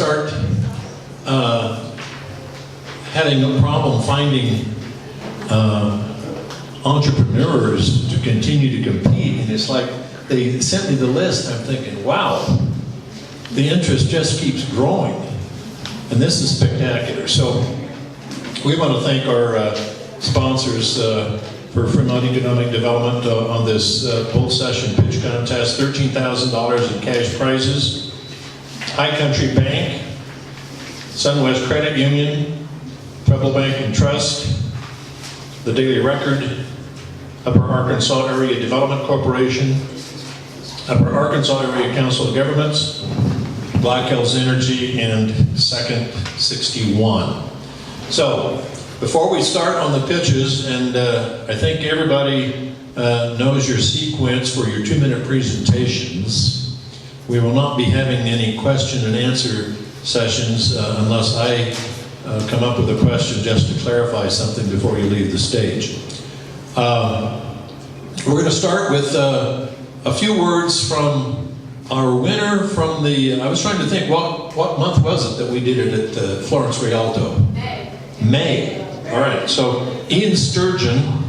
start having a problem finding entrepreneurs to continue to compete, and it's like they sent me the list. I'm thinking, wow, the interest just keeps growing, and this is spectacular. So we want to thank our sponsors for Fremont Economic Development on this bull session pitch contest. $13,000 in cash prizes. High Country Bank, Sunwest Credit Union, Federal Bank and Trust, the Daily Record, Upper Arkansas Area Development Corporation, Upper Arkansas Area Council of Governments, Black Hills Energy, and Second 61. So, before we start on the pitches, and I think everybody knows your sequence for your 2-minute presentations. We will not be having any question and answer sessions unless I come up with a question just to clarify something before you leave the stage. We're going to start with a few words from our winner from the, I was trying to think, what month was it that we did it at Florence Rialto? May. All right, so Ian Sturgeon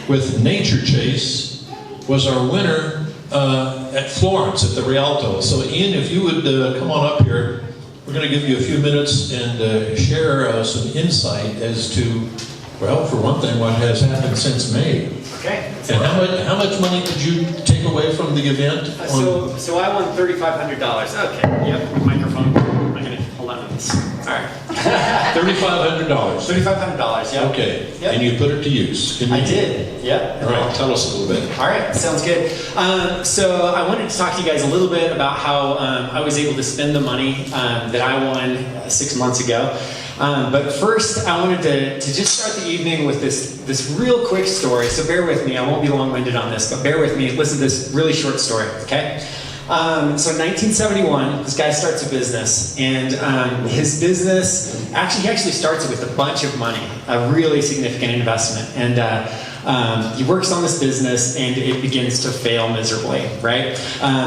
with Nature Chase was our winner at Florence at the Rialto. So Ian, if you would come on up here, we're going to give you a few minutes and share some insight as to, well, for one thing, what has happened since May. Okay. And how much money did you take away from the event? So I won $3,500. Okay. Yep. Microphone. I'm gonna hold on to this. All right. $3,500. $3,500. Yeah. Okay. Yep. And you put it to use. I did. Yep. All right. Tell us a little bit. All right. Sounds good. So I wanted to talk to you guys a little bit about how I was able to spend the money that I won 6 months ago. But first, I wanted to just start the evening with this real quick story. So bear with me. I won't be long-winded on this, but bear with me. Listen to this really short story, okay? So in 1971, this guy starts a business, and his business, he actually starts it with a bunch of money, a really significant investment. And he works on this business, and it begins to fail miserably, right?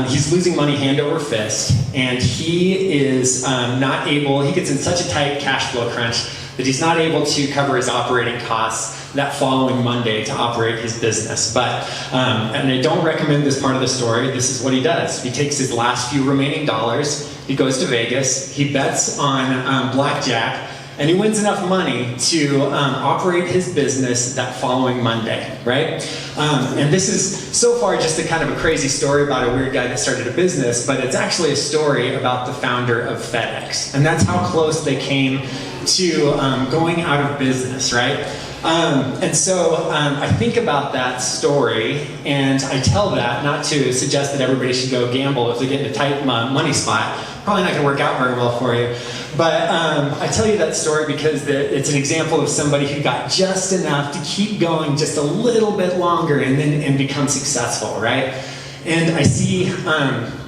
He's losing money hand over fist, and he is not able, he gets in such a tight cash flow crunch that he's not able to cover his operating costs that following Monday to operate his business. But, and I don't recommend this part of the story, this is what he does. He takes his last few remaining dollars, he goes to Vegas, he bets on blackjack, and he wins enough money to operate his business that following Monday, right? And this is so far just a kind of a crazy story about a weird guy that started a business, but it's actually a story about the founder of FedEx. And that's how close they came to going out of business, right? And so I think about that story, and I tell that not to suggest that everybody should go gamble if they get in a tight money spot. Probably not going to work out very well for you. But I tell you that story because it's an example of somebody who got just enough to keep going just a little bit longer and become successful, right? And I see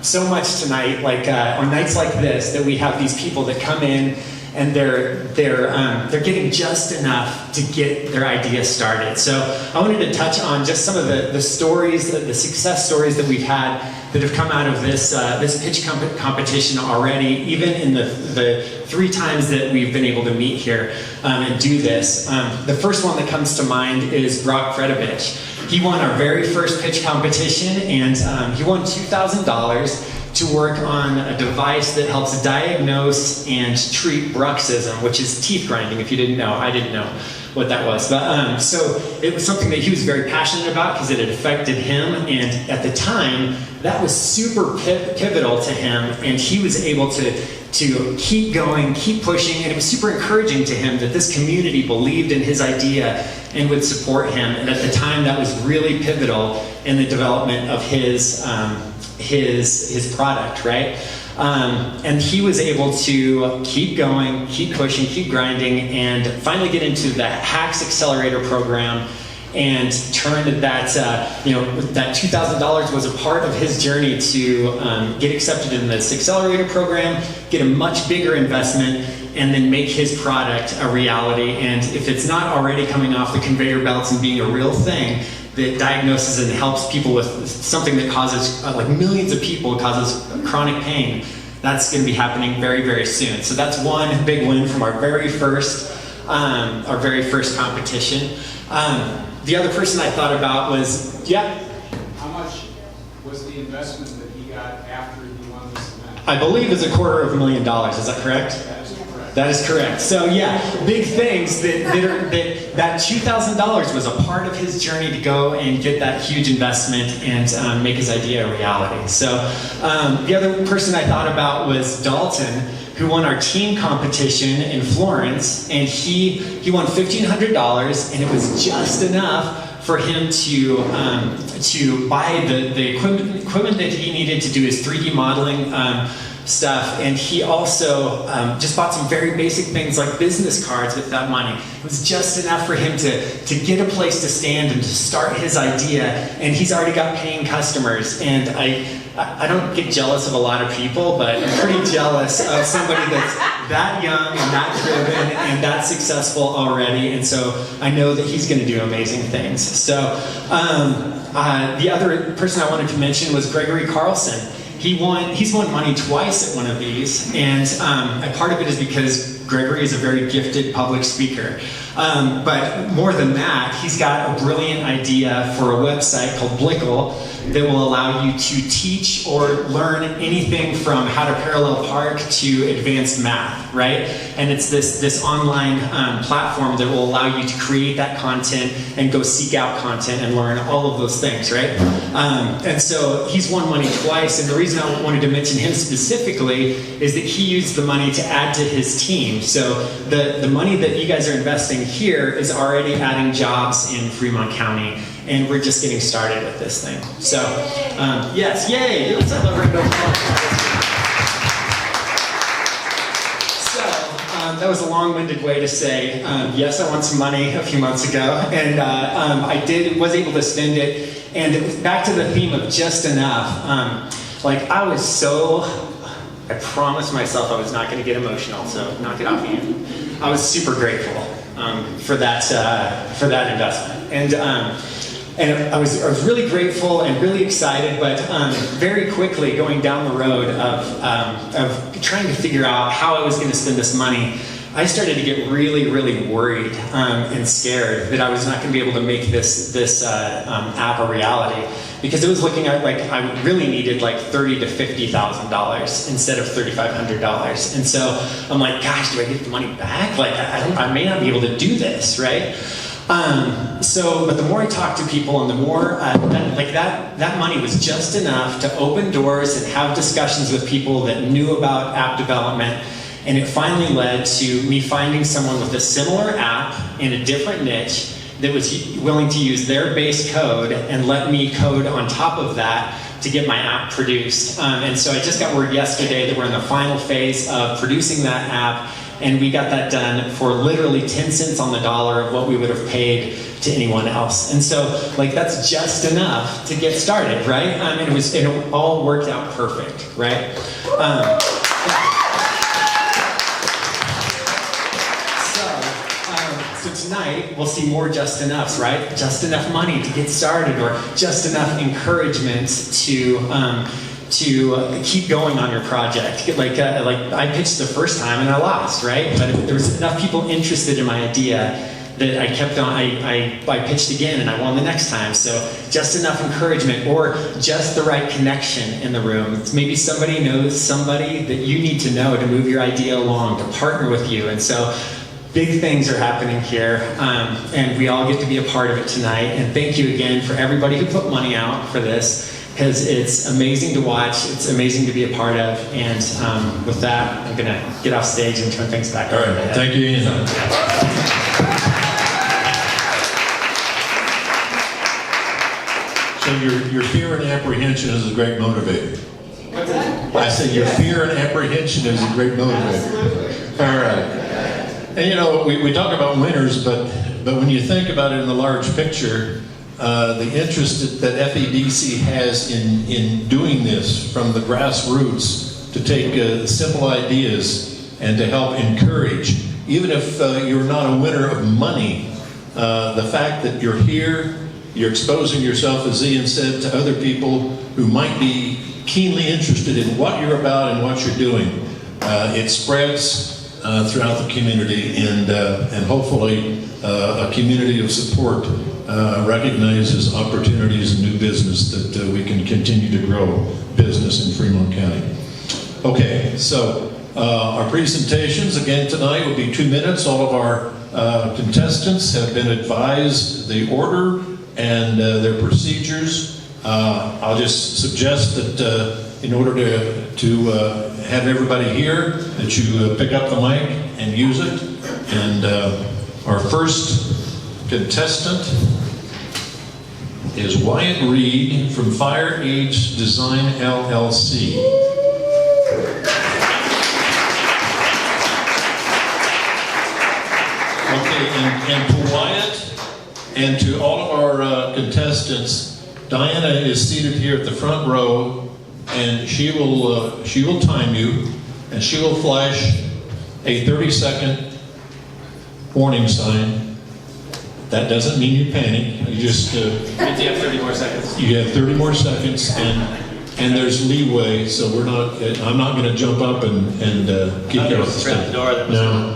so much tonight, like on nights like this, that we have these people that come in and they're getting just enough to get their idea started. So I wanted to touch on just some of the stories, the success stories that we've had that have come out of this pitch competition already, even in the 3 times that we've been able to meet here and do this. The first one that comes to mind is Brock Fredovich. He won our very first pitch competition, and he won $2,000 to work on a device that helps diagnose and treat bruxism, which is teeth grinding, if you didn't know. I didn't know what that was. But so it was something that he was very passionate about because it had affected him, and at the time, that was super pivotal to him, and he was able to keep going, keep pushing, and it was super encouraging to him that this community believed in his idea and would support him, and at the time, that was really pivotal in the development of his product, right? And he was able to keep going, keep pushing, keep grinding, and finally get into the Hacks Accelerator program and turned that, that $2,000 was a part of his journey to get accepted in this accelerator program, get a much bigger investment, and then make his product a reality. And if it's not already coming off the conveyor belts and being a real thing, that diagnoses and helps people with something that causes, like millions of people, causes chronic pain, That's going to be happening very, very soon. So that's one big win from our very first competition. The other person I thought about was, yeah? How much was the investment that he got after he won this event? I believe it's $250,000, is that correct? That is correct. That is correct. So yeah, big things that $2,000 was a part of his journey to go and get that huge investment and make his idea a reality. So the other person I thought about was Dalton, who won our team competition in Florence, and he won $1,500, and it was just enough for him to buy the equipment that he needed to do his 3D modeling stuff, and he also just bought some very basic things like business cards with that money. It was just enough for him to get a place to stand and to start his idea, and he's already got paying customers. And I don't get jealous of a lot of people, but I'm pretty jealous of somebody that's that young and that driven and that successful already, and so I know that he's going to do amazing things. So the other person I wanted to mention was Gregory Carlson. He's won money twice at one of these, and a part of it is because Gregory is a very gifted public speaker. But more than that, he's got a brilliant idea for a website called Blickle that will allow you to teach or learn anything from how to parallel park to advanced math, right? And it's this online platform that will allow you to create that content and go seek out content and learn all of those things, right? And so he's won money twice, and the reason I wanted to mention him specifically is that he used the money to add to his team. So the money that you guys are investing here is already adding jobs in Fremont County, and we're just getting started with this thing. So, yes, yay! Let's celebrate those points. So, that was a long-winded way to say, yes, I won some money a few months ago, and I was able to spend it. And back to the theme of just enough, I promised myself I was not going to get emotional, so knock it off you. I was super grateful for that investment, and I was really grateful and really excited. But very quickly, going down the road of trying to figure out how I was going to spend this money, I started to get really, really worried and scared that I was not going to be able to make this app a reality, because it was looking at like I really needed like $30,000 to $50,000 instead of $3,500. And so I'm like, gosh, do I get the money back? Like I may not be able to do this, right? But the more I talked to people, and the more that money was just enough to open doors and have discussions with people that knew about app development. And it finally led to me finding someone with a similar app in a different niche that was willing to use their base code and let me code on top of that to get my app produced. And so I just got word yesterday that we're in the final phase of producing that app, and we got that done for literally 10 cents on the dollar of what we would have paid to anyone else. And so that's just enough to get started, right? And it all worked out perfect, right? So tonight, we'll see more just enoughs, right? Just enough money to get started, or just enough encouragement to keep going on your project. Like I pitched the first time and I lost, right? But there was enough people interested in my idea that I kept on, I pitched again and I won the next time. So just enough encouragement, or just the right connection in the room. Maybe somebody knows somebody that you need to know to move your idea along, to partner with you. And so big things are happening here, and we all get to be a part of it tonight. And thank you again for everybody who put money out for this, because it's amazing to watch, it's amazing to be a part of. And with that, I'm gonna get off stage and turn things back over. All right, thank you, Ian. So your fear and apprehension is a great motivator. I said your fear and apprehension is a great motivator. All right. And you know, we talk about winners, but when you think about it in the large picture, the interest that FEDC has in doing this from the grassroots, to take simple ideas and to help encourage, even if you're not a winner of money, the fact that you're here, you're exposing yourself, as Ian said, to other people who might be keenly interested in what you're about and what you're doing. It spreads throughout the community, and hopefully a community of support recognizes opportunities in new business that we can continue to grow business in Fremont County. Okay, so our presentations again tonight will be 2 minutes. All of our contestants have been advised the order and their procedures. I'll just suggest that in order to have everybody here, that you pick up the mic and use it. And our first contestant is Wyatt Reed from Fire Age Design LLC. Okay, and to Wyatt and to all of our contestants, Diana is seated here at the front row, and she will time you, and she will flash a 30-second warning sign. That doesn't mean you panic. You just You have 30 more seconds. you have 30 more seconds, and there's leeway. So we're not. I'm not going to jump up and keep you off the Trap stage. door. No,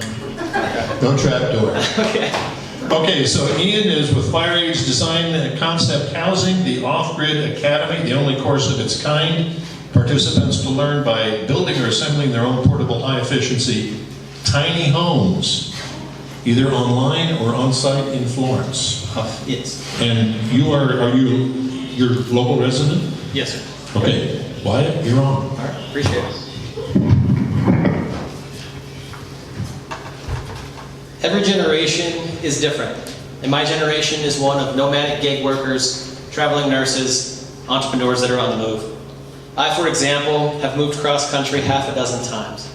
no trap door. Okay. Okay, so Ian is with Fire Age Design Concept Housing, the Off-Grid Academy, the only course of its kind. Participants to learn by building or assembling their own portable high-efficiency tiny homes, either online or on-site in Florence. Yes. And are you your local resident? Yes, sir. Okay, Wyatt, you're on. All right. Appreciate it. Every generation is different, and my generation is one of nomadic gig workers, traveling nurses, entrepreneurs that are on the move. I, for example, have moved cross-country half a dozen times.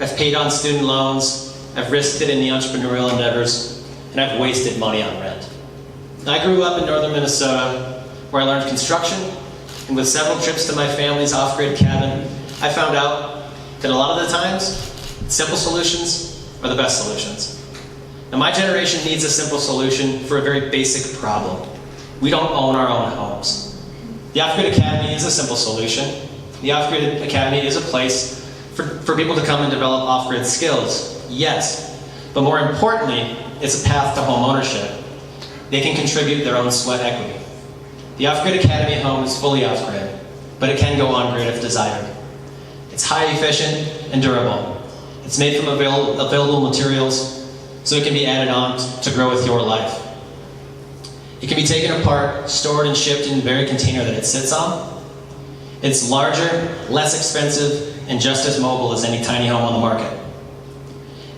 I've paid on student loans, I've risked it in the entrepreneurial endeavors, and I've wasted money on rent. I grew up in northern Minnesota, where I learned construction, and with several trips to my family's off-grid cabin, I found out that a lot of the times, simple solutions are the best solutions. Now, my generation needs a simple solution for a very basic problem. We don't own our own homes. The Off-Grid Academy is a simple solution. The Off-Grid Academy is a place for people to come and develop off-grid skills, yes. But more importantly, it's a path to home ownership. They can contribute their own sweat equity. The Off-Grid Academy home is fully off-grid, but it can go on-grid if desired. It's high efficient and durable. It's made from available materials, so it can be added on to grow with your life. It can be taken apart, stored, and shipped in the very container that it sits on. It's larger, less expensive, and just as mobile as any tiny home on the market.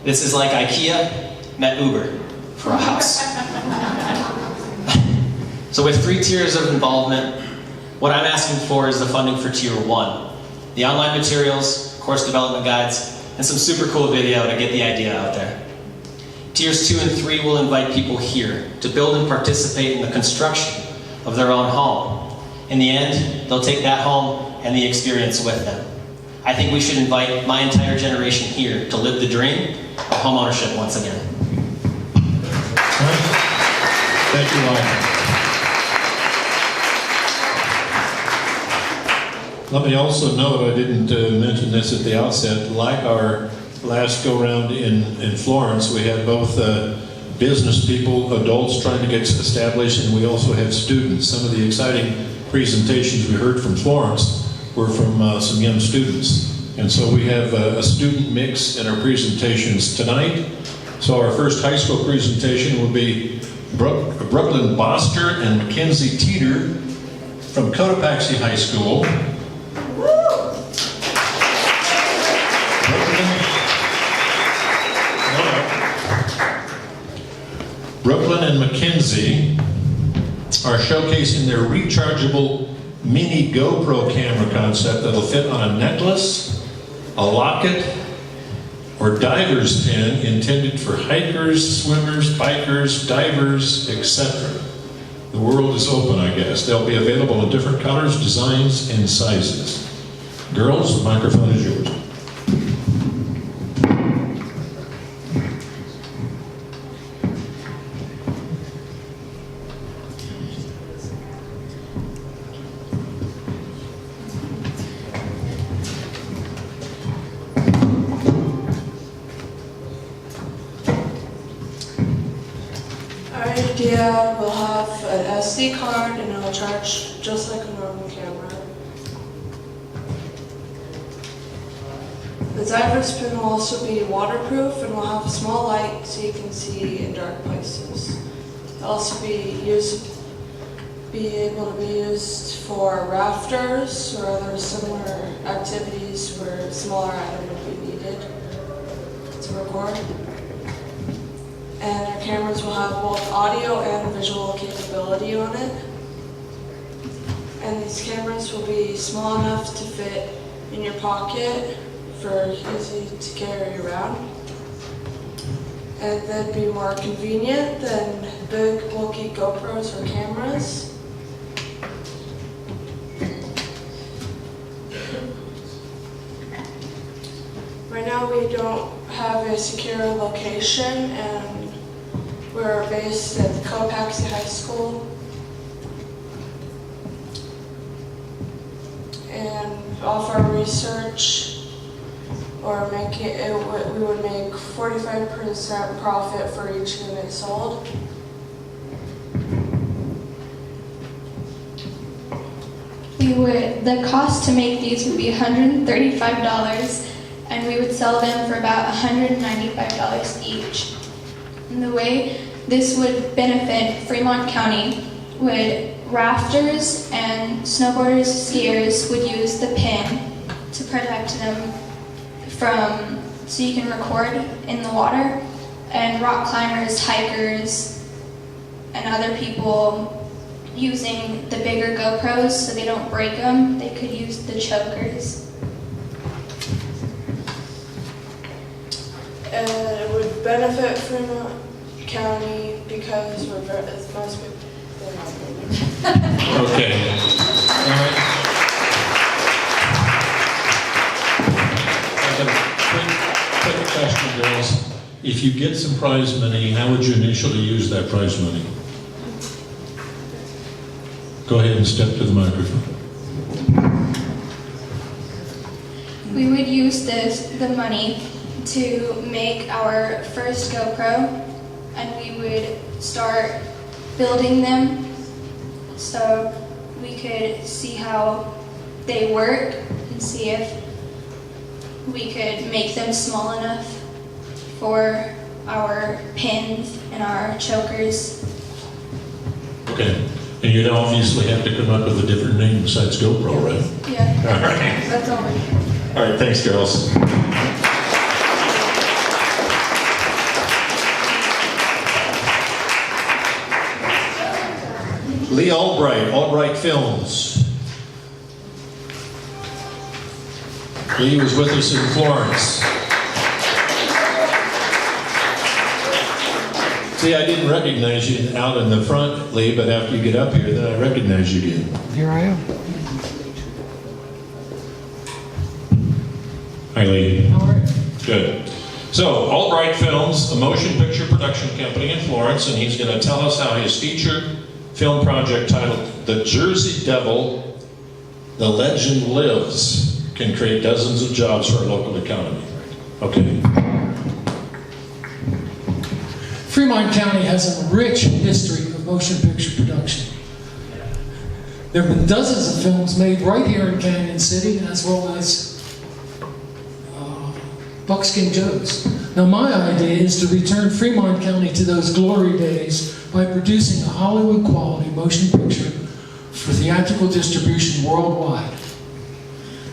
This is like IKEA met Uber for a house. So with 3 tiers of involvement, what I'm asking for is the funding for Tier 1. The online materials, course development guides, and some super cool video to get the idea out there. Tiers 2 and 3 will invite people here to build and participate in the construction of their own home. In the end, they'll take that home and the experience with them. I think we should invite my entire generation here to live the dream of home ownership once again. Thank you, Wyatt. Let me also note, I didn't mention this at the outset, like our last go-round in Florence, we had both business people, adults trying to get established, and we also had students. Some of the exciting presentations we heard from Florence were from some young students. And so we have a student mix in our presentations tonight. So our first high school presentation will be Brooklyn Boster and Mackenzie Teeter from Cotopaxi High School. Brooklyn and Mackenzie are showcasing their rechargeable mini GoPro camera concept that'll fit on a necklace, a locket, or diver's pin intended for hikers, swimmers, bikers, divers, etc. The world is open, I guess. They'll be available in different colors, designs, and sizes. Girls, the microphone is yours. idea will have an SD card and it will charge just like a normal camera. The diver's pin will also be waterproof and will have a small light so you can see in dark places. It'll also be able to be used for rafters or other similar activities where a smaller item would be needed to record. And our cameras will have both audio and visual capability on it. And these cameras will be small enough to fit in your pocket for easy to carry around. And they'd be more convenient than big bulky GoPros or cameras. Right now we don't have a secure location and we're based at Copaxi High School. And off our research, or we would make 45% profit for each unit sold. The cost to make these would be $135, and we would sell them for about $195 each. And the way this would benefit Fremont County would rafters and snowboarders, skiers would use the pin to protect them from, so you can record in the water, and rock climbers, hikers, and other people using the bigger GoPros so they don't break them, they could use the chokers. And it would benefit Fremont County because most people, they're not moving. Okay. All right. I have a quick question, girls. If you get some prize money, how would you initially use that prize money? Go ahead and step to the microphone. We would use the money to make our first GoPro, and we would start building them so we could see how they work and see if we could make them small enough for our pins and our chokers. Okay. And you'd obviously have to come up with a different name besides GoPro, right? Yeah. All right. That's all. All right, thanks, girls. Lee Albright, Albright Films. Lee was with us in Florence. See, I didn't recognize you out in the front, Lee, but after you get up here, then I recognize you again. Here I am. Hi, Lee. All right. Good. So, Albright Films, a motion picture production company in Florence, and he's going to tell us how his feature film project titled The Jersey Devil, The Legend Lives can create dozens of jobs for our local economy. Okay. Fremont County has a rich history of motion picture production. There have been dozens of films made right here in Canyon City, as well as Buckskin Joe's. Now my idea is to return Fremont County to those glory days by producing a Hollywood quality motion picture for theatrical distribution worldwide.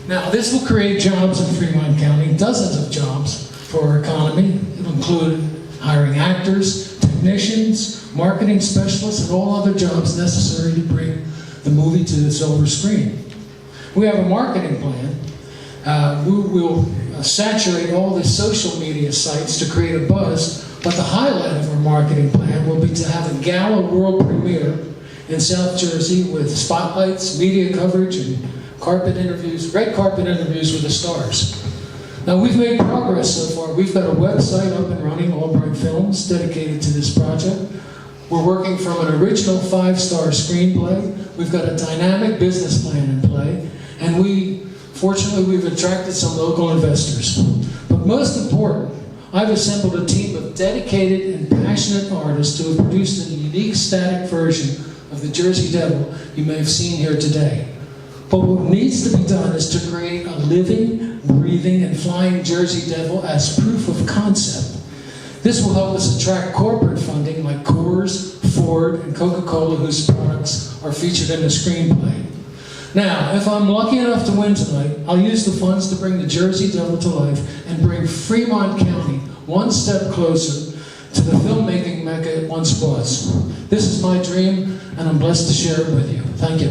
Now this will create jobs in Fremont County, dozens of jobs for our economy. It'll include hiring actors, technicians, marketing specialists, and all other jobs necessary to bring the movie to the silver screen. We have a marketing plan. We will saturate all the social media sites to create a buzz, but the highlight of our marketing plan will be to have a gala world premiere in South Jersey with spotlights, media coverage, and carpet interviews, red carpet interviews with the stars. Now we've made progress so far. We've got a website up and running, Albright Films, dedicated to this project. We're working from an original 5-star screenplay. We've got a dynamic business plan in play, and fortunately we've attracted some local investors. But most important, I've assembled a team of dedicated and passionate artists who have produced a unique static version of the Jersey Devil you may have seen here today. But what needs to be done is to create a living, breathing, and flying Jersey Devil as proof of concept. This will help us attract corporate funding like Coors, Ford, and Coca-Cola, whose products are featured in the screenplay. Now, if I'm lucky enough to win tonight, I'll use the funds to bring the Jersey Devil to life and bring Fremont County one step closer to the filmmaking mecca it once was. This is my dream, and I'm blessed to share it with you. Thank you.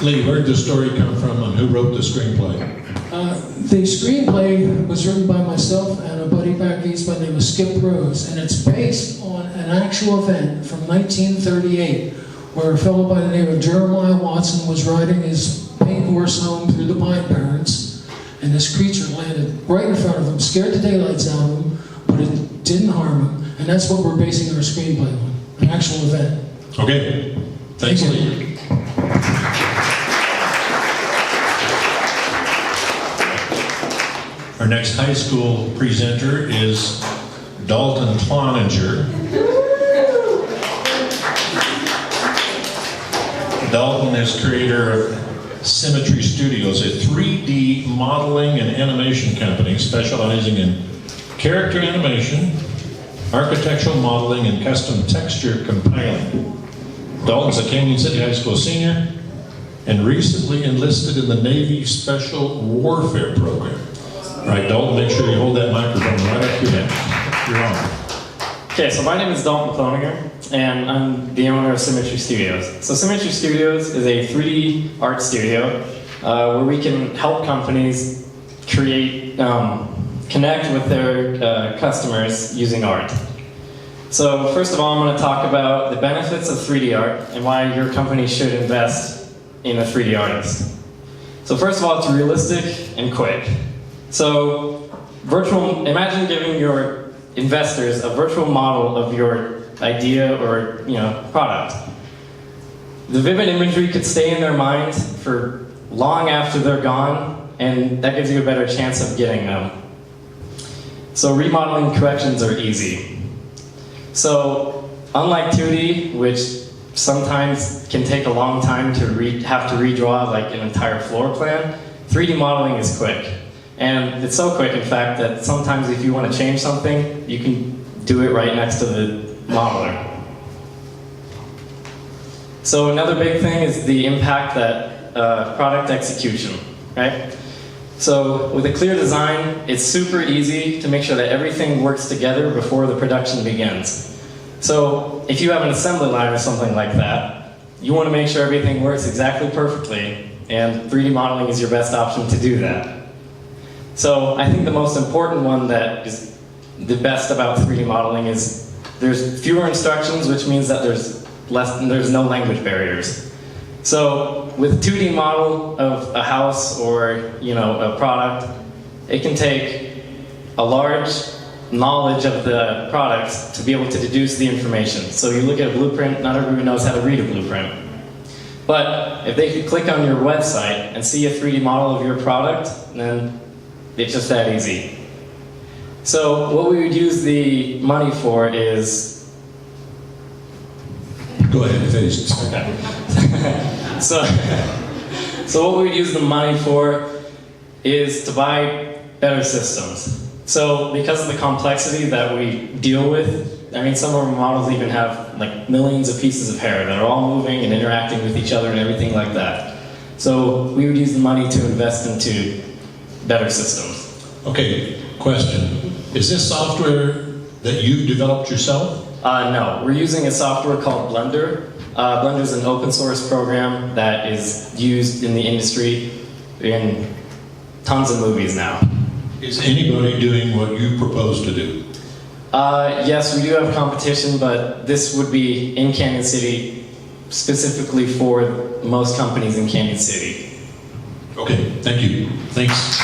Lee, where did the story come from and who wrote the screenplay? The screenplay was written by myself and a buddy back east by the name of Skip Rose, and it's based on an actual event from 1938 where a fellow by the name of Jeremiah Watson was riding his paint horse home through the Pine Barrens, and this creature landed right in front of him, scared the daylights out of him, but it didn't harm him, and that's what we're basing our screenplay on, an actual event. Okay, thanks, Thank you. Lee. Our next high school presenter is Dalton Cloninger. Dalton is creator of Symmetry Studios, a 3D modeling and animation company specializing in character animation, architectural modeling, and custom texture compiling. Dalton's a Canyon City High School senior and recently enlisted in the Navy Special Warfare Program. All right, Dalton, make sure you hold that microphone right up your head. You're on. Okay, so my name is Dalton Cloninger, and I'm the owner of Symmetry Studios. So Symmetry Studios is a 3D art studio where we can help companies create, connect with their customers using art. So first of all, I'm going to talk about the benefits of 3D art and why your company should invest in a 3D artist. So first of all, it's realistic and quick. So imagine giving your investors a virtual model of your idea or product. The vivid imagery could stay in their mind for long after they're gone, and that gives you a better chance of getting them. So remodeling corrections are easy. So unlike 2D, which sometimes can take a long time to have to redraw like an entire floor plan, 3D modeling is quick. And it's so quick, in fact, that sometimes if you want to change something, you can do it right next to the modeler. So another big thing is the impact that product execution, right? So with a clear design, it's super easy to make sure that everything works together before the production begins. So if you have an assembly line or something like that, you want to make sure everything works exactly perfectly, and 3D modeling is your best option to do that. So I think the most important one that is the best about 3D modeling is there's fewer instructions, which means that there's no language barriers. So with 2D model of a house or a product, it can take a large knowledge of the products to be able to deduce the information. So you look at a blueprint, not everyone knows how to read a blueprint. But if they could click on your website and see a 3D model of your product, then it's just that easy. So what we would use the money for is... Go ahead, finish. Okay. So what we would use the money for is to buy better systems. So because of the complexity that we deal with, I mean, some of our models even have like millions of pieces of hair that are all moving and interacting with each other and everything like that. So we would use the money to invest into better systems. Okay, question. Is this software that you've developed yourself? No, we're using a software called Blender. Blender is an open source program that is used in the industry in tons of movies now. Is anybody doing what you propose to do? Yes, we do have competition, but this would be in Canyon City specifically for most companies in Canyon City. Okay, thank you. Thanks.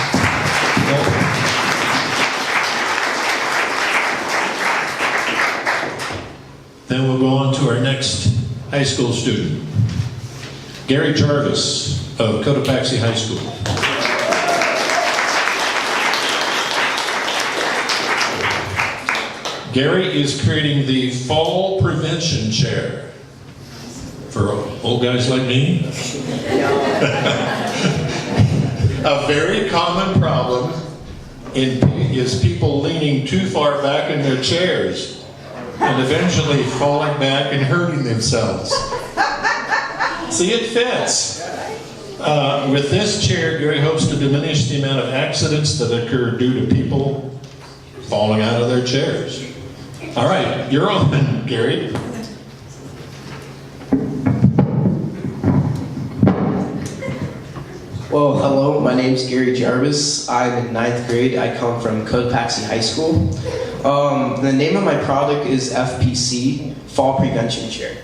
Then we'll go on to our next high school student. Gary Jarvis of Cotopaxi High School. Gary is creating the fall prevention chair for old guys like me. A very common problem is people leaning too far back in their chairs and eventually falling back and hurting themselves. See, it fits. With this chair, Gary hopes to diminish the amount of accidents that occur due to people falling out of their chairs. All right, you're on, Gary. Well, hello, my name's Gary Jarvis. I'm in 9th grade. I come from Cotopaxi High School. The name of my product is FPC, Fall Prevention Chair.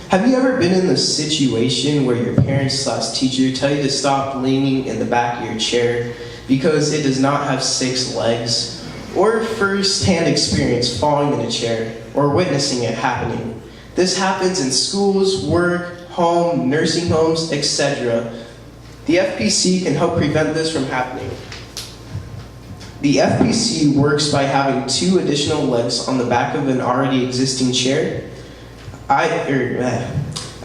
Have you ever been in the situation where your parents/teacher tell you to stop leaning in the back of your chair because it does not have 6 legs? Or first-hand experience falling in a chair or witnessing it happening? This happens in schools, work, home, nursing homes, etc. The FPC can help prevent this from happening. The FPC works by having 2 additional legs on the back of an already existing chair. I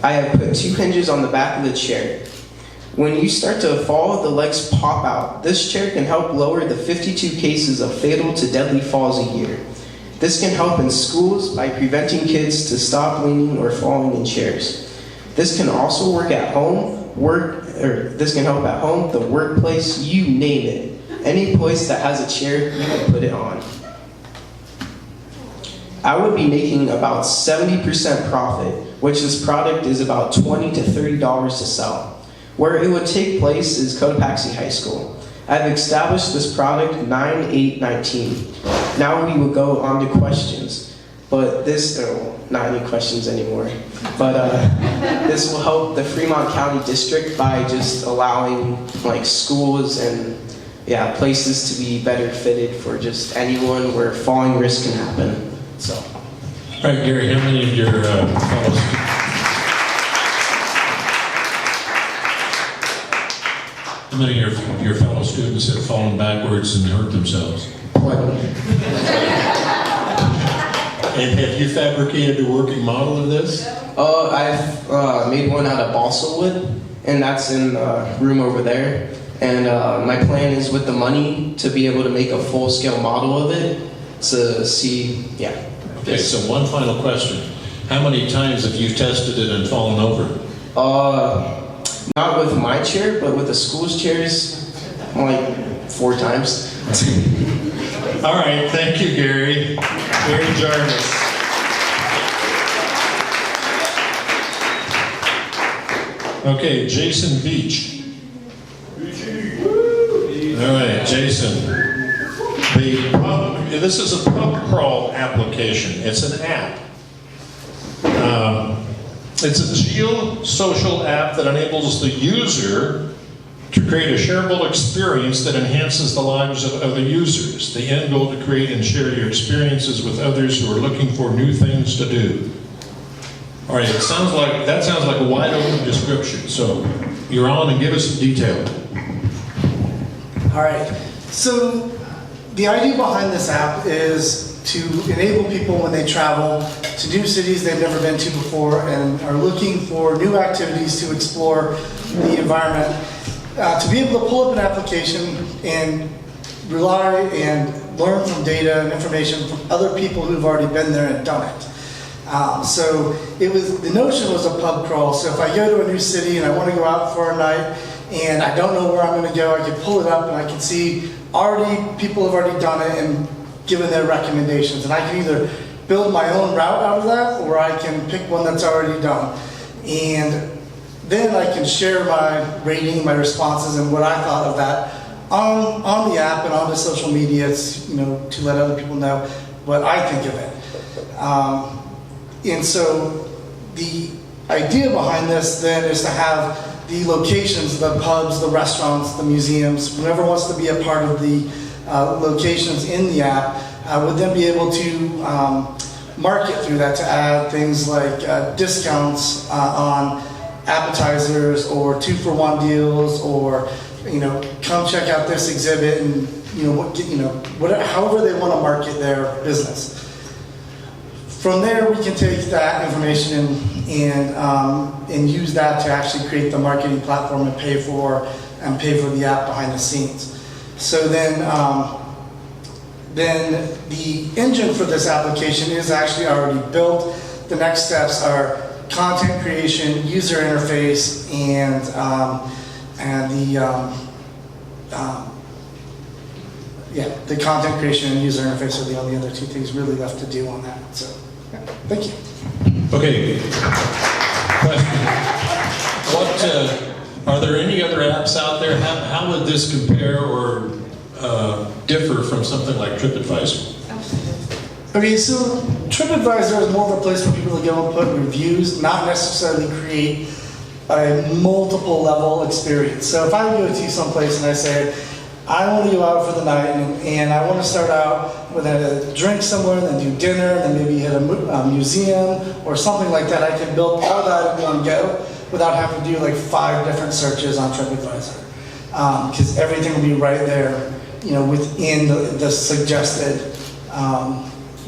have put 2 hinges on the back of the chair. When you start to fall, the legs pop out. This chair can help lower the 52 cases of fatal to deadly falls a year. This can help in schools by preventing kids to stop leaning or falling in chairs. This can also work at home, this can help at home, the workplace, you name it. Any place that has a chair, you can put it on. I would be making about 70% profit, which this product is about $20 to $30 to sell. Where it would take place is Cotopaxi High School. I've established this product 9/8/19. Now we will go on to questions, but not any questions anymore. But this will help the Fremont County District by just allowing like schools and places to be better fitted for just anyone where falling risk can happen. So. All right, Gary, how many of your fellows? How many of your fellow students have fallen backwards and hurt themselves? And have you fabricated a working model of this? I've made one out of balsa wood, and that's in the room over there. And my plan is with the money to be able to make a full-scale model of it to see, Okay, so one final question. How many times have you tested it and fallen over? Not with my chair, but with the school's chairs, like 4 times. All right, thank you, Gary. Gary Jarvis. Okay, Jason Beach. All right, Jason. This is a pub crawl application. It's an app. It's a geosocial app that enables the user to create a shareable experience that enhances the lives of other users. The end goal to create and share your experiences with others who are looking for new things to do. All right, that sounds like a wide open description. So you're on and give us some detail. All right, so the idea behind this app is to enable people when they travel to new cities they've never been to before and are looking for new activities to explore the environment, to be able to pull up an application and rely and learn from data and information from other people who've already been there and done it. So the notion was a pub crawl. So if I go to a new city and I want to go out for a night and I don't know where I'm going to go, I can pull it up and I can see people have already done it and given their recommendations. And I can either build my own route out of that or I can pick one that's already done. And then I can share my rating, my responses, and what I thought of that on the app and on the social media, to let other people know what I think of it. And so the idea behind this then is to have the locations, the pubs, the restaurants, the museums, whoever wants to be a part of the locations in the app would then be able to market through that to add things like discounts on appetizers or 2-for-1 deals, or come check out this exhibit, and whatever, however they want to market their business. From there, we can take that information and use that to actually create the marketing platform and pay for the app behind the scenes. So then the engine for this application is actually already built. The next steps are content creation, user interface, and the content creation and user interface are the only other two things really left to do on that. So, thank you. Okay. Question. Are there any other apps out there? How would this compare or differ from something like TripAdvisor? Okay, so TripAdvisor is more of a place for people to go and put reviews, not necessarily create a multiple level experience. So if I go to someplace and I say, I want to go out for the night and I want to start out with a drink somewhere, then do dinner, then maybe hit a museum or something like that, I can build all that in one go without having to do like 5 different searches on TripAdvisor. Because everything will be right there, within the suggested,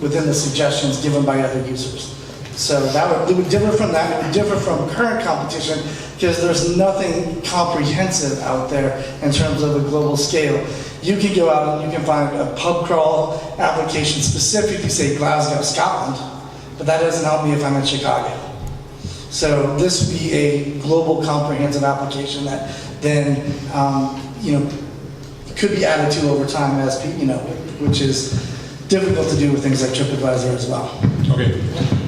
within the suggestions given by other users. So it would differ from that. It would differ from current competition because there's nothing comprehensive out there in terms of a global scale. You can go out and you can find a pub crawl application specifically, say Glasgow, Scotland, but that doesn't help me if I'm in Chicago. So this would be a global comprehensive application that then could be added to over time as which is difficult to do with things like TripAdvisor as well. Okay.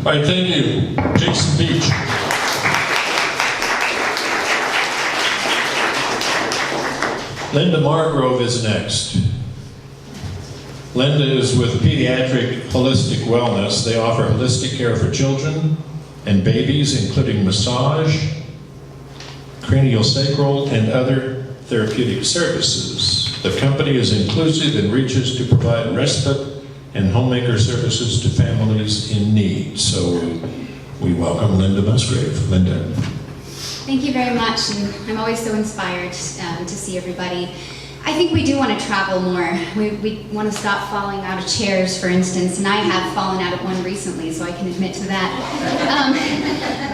All right, thank you. Jason Beach. Linda Margrove is next. Linda is with Pediatric Holistic Wellness. They offer holistic care for children and babies, including massage, craniosacral, and other therapeutic services. The company is inclusive and reaches to provide respite and homemaker services to families in need. So we welcome Linda Musgrave. Linda. Thank you very much, and I'm always so inspired to see everybody. I think we do want to travel more. We want to stop falling out of chairs, for instance, and I have fallen out of one recently, so I can admit to that.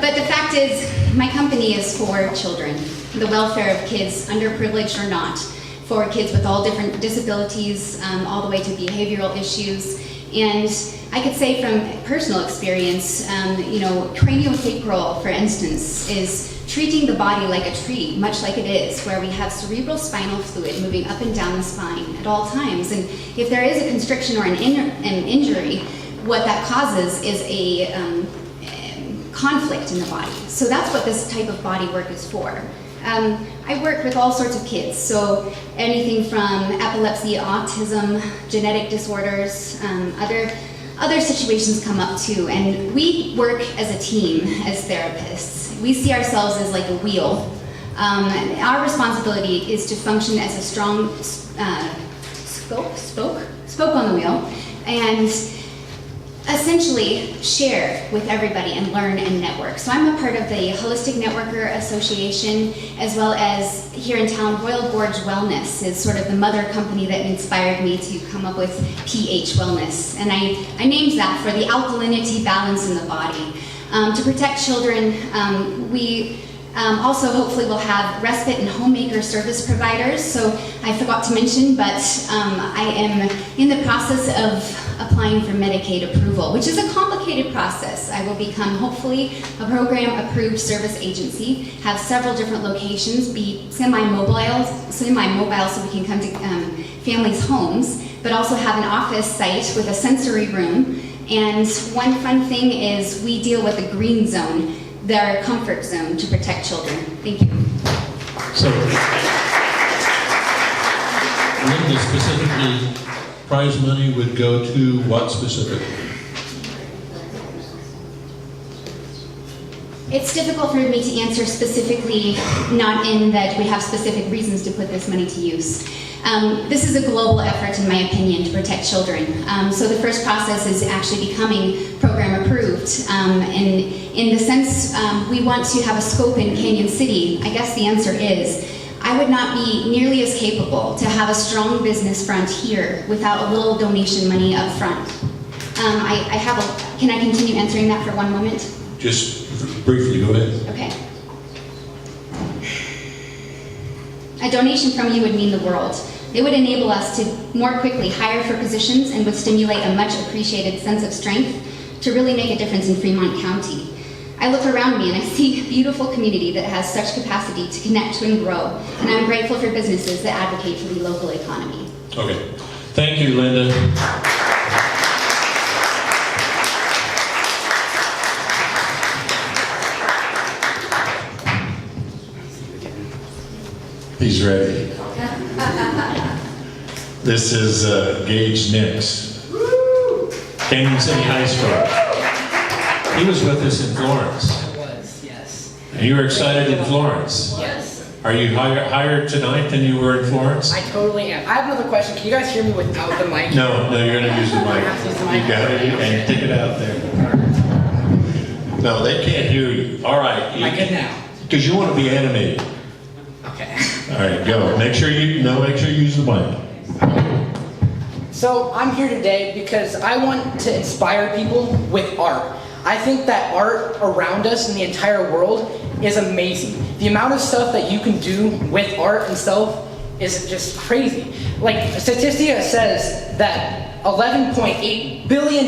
But the fact is, my company is for children, the welfare of kids, underprivileged or not, for kids with all different disabilities, all the way to behavioral issues. And I could say from personal experience, craniosacral, for instance, is treating the body like a tree, much like it is, where we have cerebral spinal fluid moving up and down the spine at all times. And if there is a constriction or an injury, what that causes is a conflict in the body. So that's what this type of body work is for. I work with all sorts of kids, so anything from epilepsy, autism, genetic disorders, other situations come up too, and we work as a team as therapists. We see ourselves as like a wheel. Our responsibility is to function as a strong spoke on the wheel, and essentially share with everybody and learn and network. So I'm a part of the Holistic Networker Association, as well as here in town, Royal Gorge Wellness is sort of the mother company that inspired me to come up with pH Wellness. And I named that for the alkalinity balance in the body. To protect children, we also hopefully will have respite and homemaker service providers. So I forgot to mention, but I am in the process of applying for Medicaid approval, which is a complicated process. I will become hopefully a program approved service agency, have several different locations, be semi-mobile so we can come to families' homes, but also have an office site with a sensory room. And one fun thing is we deal with the green zone, their comfort zone, to protect children. Thank you. So, Linda, specifically, prize money would go to what specifically? It's difficult for me to answer specifically, not in that we have specific reasons to put this money to use. This is a global effort, in my opinion, to protect children. So the first process is actually becoming program approved. In the sense we want to have a scope in Canyon City, I guess the answer is I would not be nearly as capable to have a strong business front here without a little donation money up front. Can I continue answering that for one moment? Just briefly, go ahead. Okay. A donation from you would mean the world. It would enable us to more quickly hire for positions and would stimulate a much appreciated sense of strength to really make a difference in Fremont County. I look around me and I see a beautiful community that has such capacity to connect and grow, and I'm grateful for businesses that advocate for the local economy. Okay. Thank you, Linda. He's ready. This is Gage Nix, Canyon City High School. He was with us in Florence. I was, yes. And you were excited in Florence. Yes. Are you higher tonight than you were in Florence? I totally am. I have another question. Can you guys hear me without the mic? No, you're going to use the mic. You got it, and take it out there. No, they can't hear you. All right. I can now. Because you want to be animated. Okay. All right, go. Make sure you use the mic. So I'm here today because I want to inspire people with art. I think that art around us in the entire world is amazing. The amount of stuff that you can do with art and stuff is just crazy. Like, Statistica says that $11.8 billion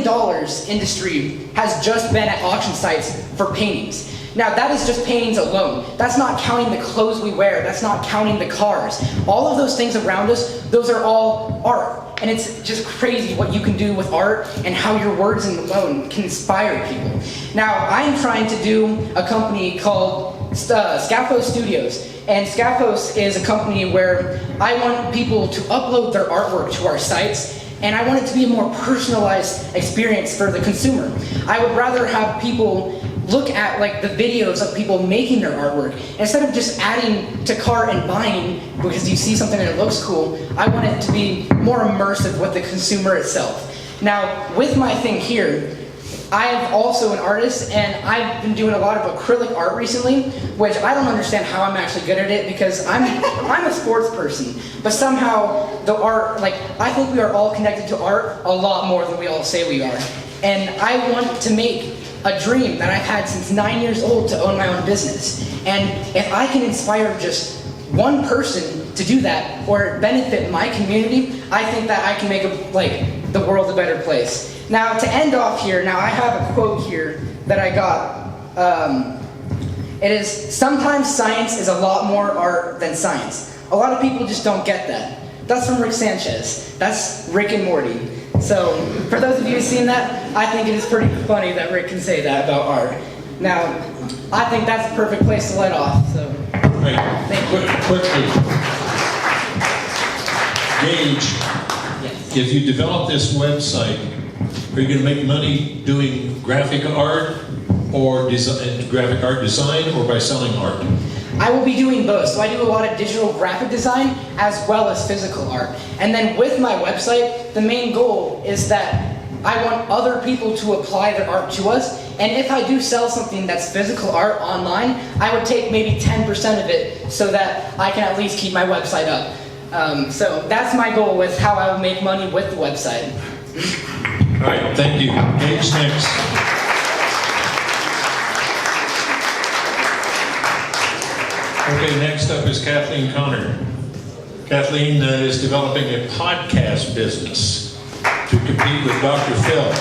industry has just been at auction sites for paintings. Now, that is just paintings alone. That's not counting the clothes we wear. That's not counting the cars. All of those things around us, those are all art. And it's just crazy what you can do with art and how your words alone can inspire people. Now, I'm trying to do a company called Scafos Studios. And Scafos is a company where I want people to upload their artwork to our sites, and I want it to be a more personalized experience for the consumer. I would rather have people look at like the videos of people making their artwork instead of just adding to cart and buying because you see something and it looks cool. I want it to be more immersive with the consumer itself. Now, with my thing here, I am also an artist, and I've been doing a lot of acrylic art recently, which I don't understand how I'm actually good at it because I'm a sports person, but somehow the art, like, I think we are all connected to art a lot more than we all say we are. And I want to make a dream that I've had since 9 years old to own my own business. And if I can inspire just one person to do that or benefit my community, I think that I can make the world a better place. Now, to end off here, now I have a quote here that I got. It is, sometimes science is a lot more art than science. A lot of people just don't get that. That's from Rick Sanchez. That's Rick and Morty. So, for those of you who've seen that, I think it is pretty funny that Rick can say that about art. Now, I think that's the perfect place to let off, so. Right. Thank you. Quickly. Gage, Yes. if you develop this website, are you going to make money doing graphic art or graphic art design or by selling art? I will be doing both. So I do a lot of digital graphic design as well as physical art. And then with my website, the main goal is that I want other people to apply their art to us. And if I do sell something that's physical art online, I would take maybe 10% of it so that I can at least keep my website up. So that's my goal with how I will make money with the website. All right, thank you. Gage next. Okay, next up is Kathleen Connor. Kathleen is developing a podcast business to compete with Dr. Phil.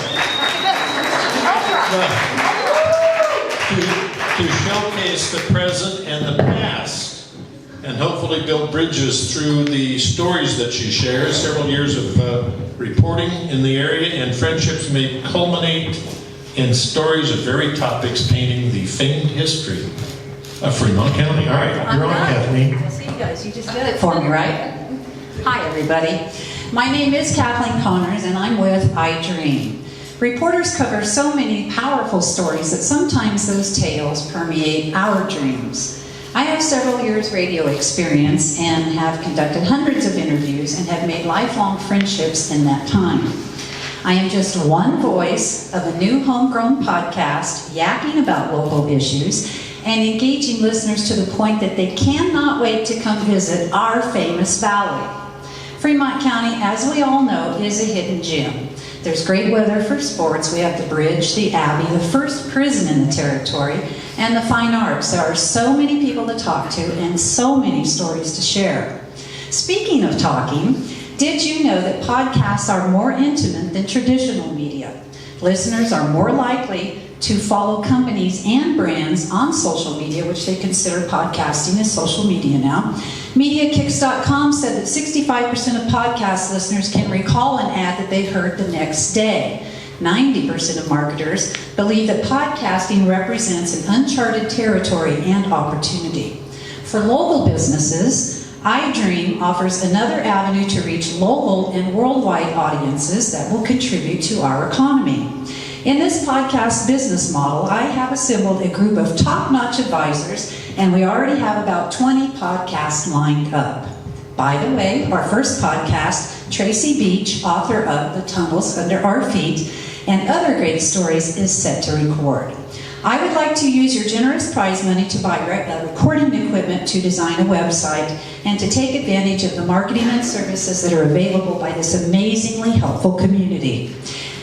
To showcase the present and the past, and hopefully build bridges through the stories that she shares. Several years of reporting in the area, and friendships may culminate in stories of varied topics painting the famed history of Fremont County. All right, you're on, Kathleen. Well, see you guys, you just did it for me, right? Hi, everybody. My name is Kathleen Connors, and I'm with I Dream. Reporters cover so many powerful stories that sometimes those tales permeate our dreams. I have several years radio experience and have conducted hundreds of interviews and have made lifelong friendships in that time. I am just one voice of a new homegrown podcast yakking about local issues and engaging listeners to the point that they cannot wait to come visit our famous valley. Fremont County, as we all know, is a hidden gem. There's great weather for sports. We have the bridge, the Abbey, the first prison in the territory, and the fine arts. There are so many people to talk to and so many stories to share. Speaking of talking, did you know that podcasts are more intimate than traditional media? Listeners are more likely to follow companies and brands on social media, which they consider podcasting as social media now. MediaKicks.com said that 65% of podcast listeners can recall an ad that they heard the next day. 90% of marketers believe that podcasting represents an uncharted territory and opportunity. For local businesses, iDream offers another avenue to reach local and worldwide audiences that will contribute to our economy. In this podcast business model, I have assembled a group of top-notch advisors, and we already have about 20 podcasts lined up. By the way, our first podcast, Tracy Beach, author of The Tunnels Under Our Feet, and other great stories, is set to record. I would like to use your generous prize money to buy recording equipment to design a website and to take advantage of the marketing and services that are available by this amazingly helpful community.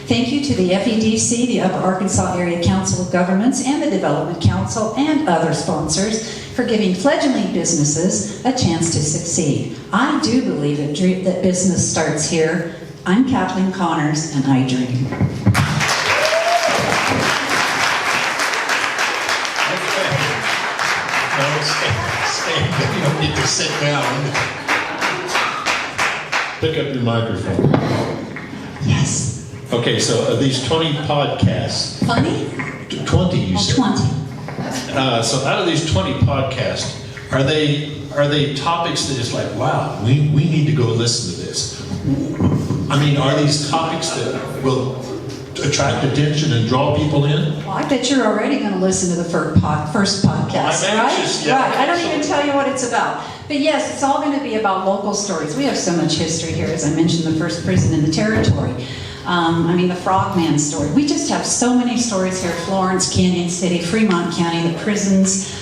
Thank you to the FEDC, the Upper Arkansas Area Council of Governments, and the Development Council, and other sponsors for giving fledgling businesses a chance to succeed. I do believe that business starts here. I'm Kathleen Connors, and I dream. You don't need to sit down. Pick up your microphone. Yes. Okay, so these 20 podcasts. Funny? 20, you said. 20. So out of these 20 podcasts, are they topics that is like, wow, we need to go listen to this? I mean, are these topics that will attract attention and draw people in? Well, I bet you're already going to listen to the first podcast, I'm anxious, right? yeah. Right. I don't even tell you what it's about. But yes, it's all going to be about local stories. We have so much history here. As I mentioned, the first prison in the territory. The Frogman story. We just have so many stories here. Florence, Canyon City, Fremont County, the prisons,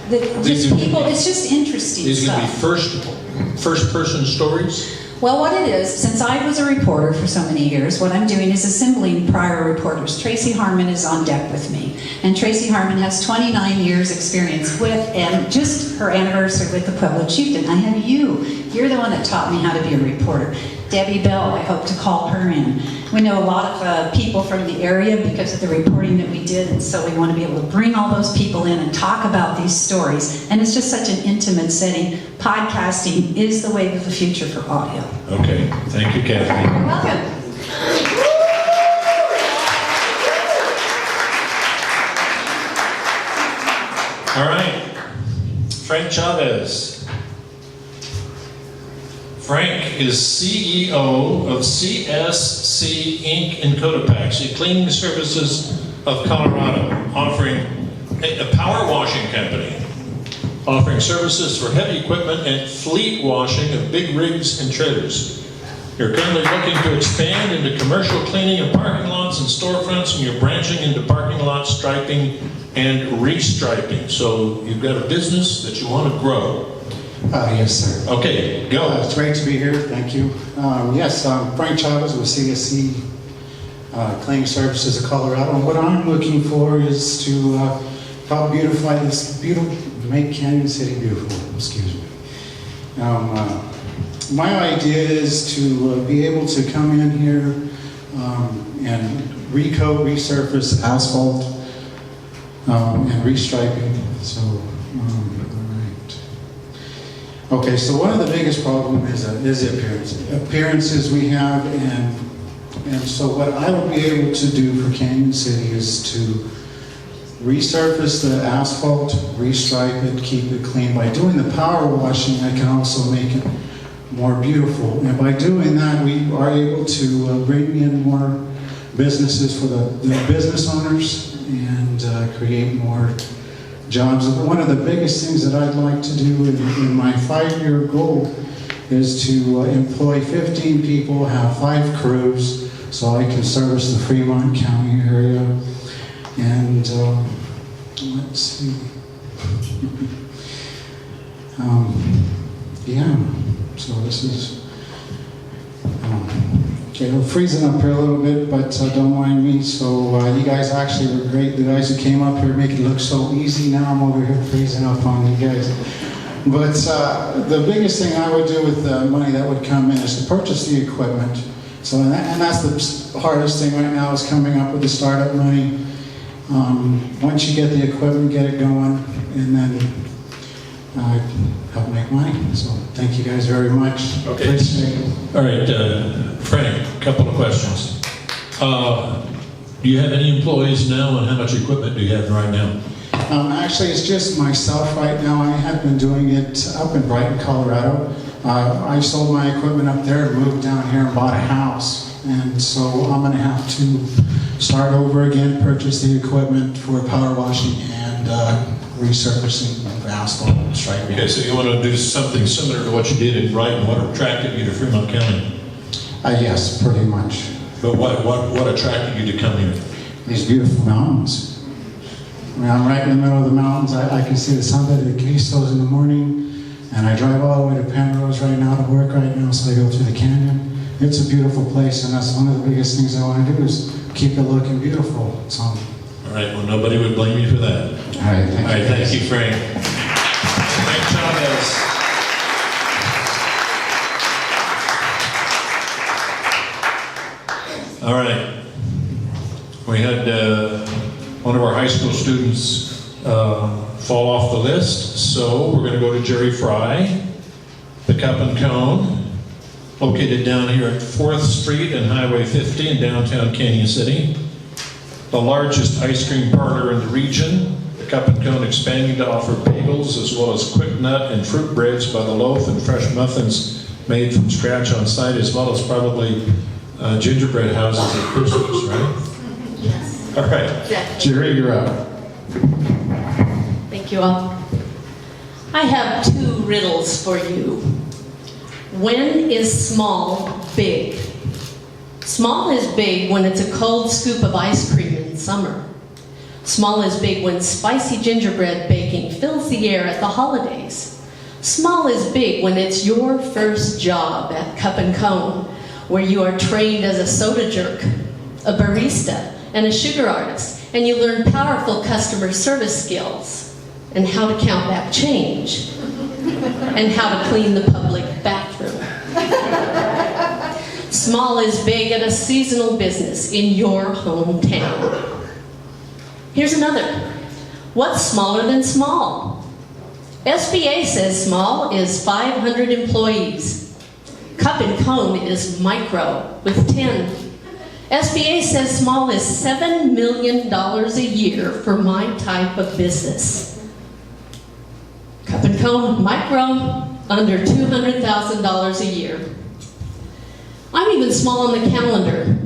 it's just interesting These are stuff. going to be first-person stories? Well, what it is, since I was a reporter for so many years, what I'm doing is assembling prior reporters. Tracy Harmon is on deck with me. And Tracy Harmon has 29 years experience with, and just her anniversary with the Pueblo Chieftain. I have you. You're the one that taught me how to be a reporter. Debbie Bell, I hope to call her in. We know a lot of people from the area because of the reporting that we did, and so we want to be able to bring all those people in and talk about these stories. And it's just such an intimate setting. Podcasting is the wave of the future for audio. Okay, thank you, Kathleen. You're welcome. All right, Frank Chavez. Frank is CEO of CSC Inc. in Cotopaxi, Cleaning Services of Colorado, offering a power washing company, offering services for heavy equipment and fleet washing of big rigs and trailers. You're currently looking to expand into commercial cleaning of parking lots and storefronts, and you're branching into parking lot striping and restriping. So you've got a business that you want to grow. Yes, sir. Okay, go. It's great to be here. Thank you. Yes, I'm Frank Chavez with CSC Cleaning Services of Colorado. And what I'm looking for is to help beautify this make Canyon City beautiful. Excuse me. My idea is to be able to come in here and recoat, resurface asphalt and restriping. So. Okay, so one of the biggest problems is the appearances we have, and so what I will be able to do for Canyon City is to resurface the asphalt, restripe it, keep it clean. By doing the power washing, I can also make it more beautiful, and by doing that, we are able to bring in more businesses for the business owners and create more jobs. One of the biggest things that I'd like to do in my 5-year goal is to employ 15 people, have 5 crews, so I can service the Fremont County area. And let's see. Yeah, so this is, okay, we're freezing up here a little bit, but don't mind me. So you guys actually were great. The guys who came up here make it look so easy. Now I'm over here freezing up on you guys. But the biggest thing I would do with the money that would come in is to purchase the equipment. So, and that's the hardest thing right now, is coming up with the startup money. Once you get the equipment, get it going, and then help make money. So thank you guys very much. Okay. Appreciate it. All right, Frank, a couple of questions. Do you have any employees now, and how much equipment do you have right now? Actually, it's just myself right now. I have been doing it up in Brighton, Colorado. I sold my equipment up there and moved down here and bought a house. And so I'm going to have to start over again, purchase the equipment for power washing and resurfacing of asphalt and striping. Okay, so you want to do something similar to what you did in Brighton. What attracted you to Fremont County? Yes, pretty much. But what attracted you to come here? These beautiful mountains. I mean, I'm right in the middle of the mountains. I can see the sunset of the Cristos in the morning, and I drive all the way to Penrose right now to work right now, so I go through the canyon. It's a beautiful place, and that's one of the biggest things I want to do, is keep it looking beautiful. So, all right, well, nobody would blame you for that. All right, Thank you, Frank. Frank Chavez. All right. We had one of our high school students fall off the list, so we're going to go to Jerry Fry, the Cup and Cone, located down here at 4th Street and Highway 50 in downtown Canyon City. The largest ice cream parlor in the region, the Cup and Cone expanding to offer bagels as well as quick nut and fruit breads by the loaf and fresh muffins made from scratch on site, as well as probably gingerbread houses at Christmas, right? Yes. All right. Exactly. Jerry, you're up. Thank you all. I have 2 riddles for you. When is small big? Small is big when it's a cold scoop of ice cream in summer. Small is big when spicy gingerbread baking fills the air at the holidays. Small is big when it's your first job at Cup and Cone, where you are trained as a soda jerk, a barista, and a sugar artist, and you learn powerful customer service skills, and how to count back change, and how to clean the public bathroom. Small is big at a seasonal business in your hometown. Here's another. What's smaller than small? SBA says small is 500 employees. Cup and Cone is micro with 10. SBA says small is $7 million a year for my type of business. Cup and Cone micro, under $200,000 a year. I'm even small on the calendar.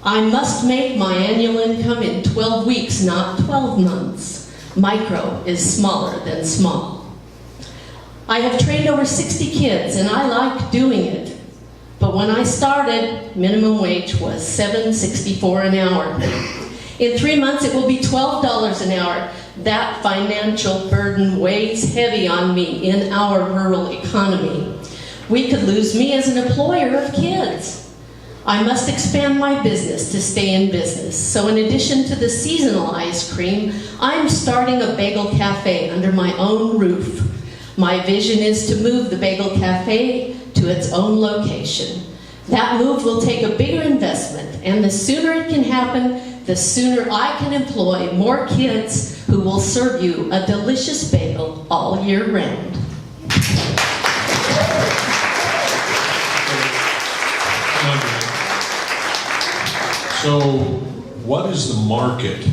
I must make my annual income in 12 weeks, not 12 months. Micro is smaller than small. I have trained over 60 kids, and I like doing it. But when I started, minimum wage was $7.64 an hour. In 3 months, it will be $12 an hour. That financial burden weighs heavy on me in our rural economy. We could lose me as an employer of kids. I must expand my business to stay in business. So in addition to the seasonal ice cream, I'm starting a bagel cafe under my own roof. My vision is to move the bagel cafe to its own location. That move will take a bigger investment, and the sooner it can happen, the sooner I can employ more kids who will serve you a delicious bagel all year round. So, what is the market?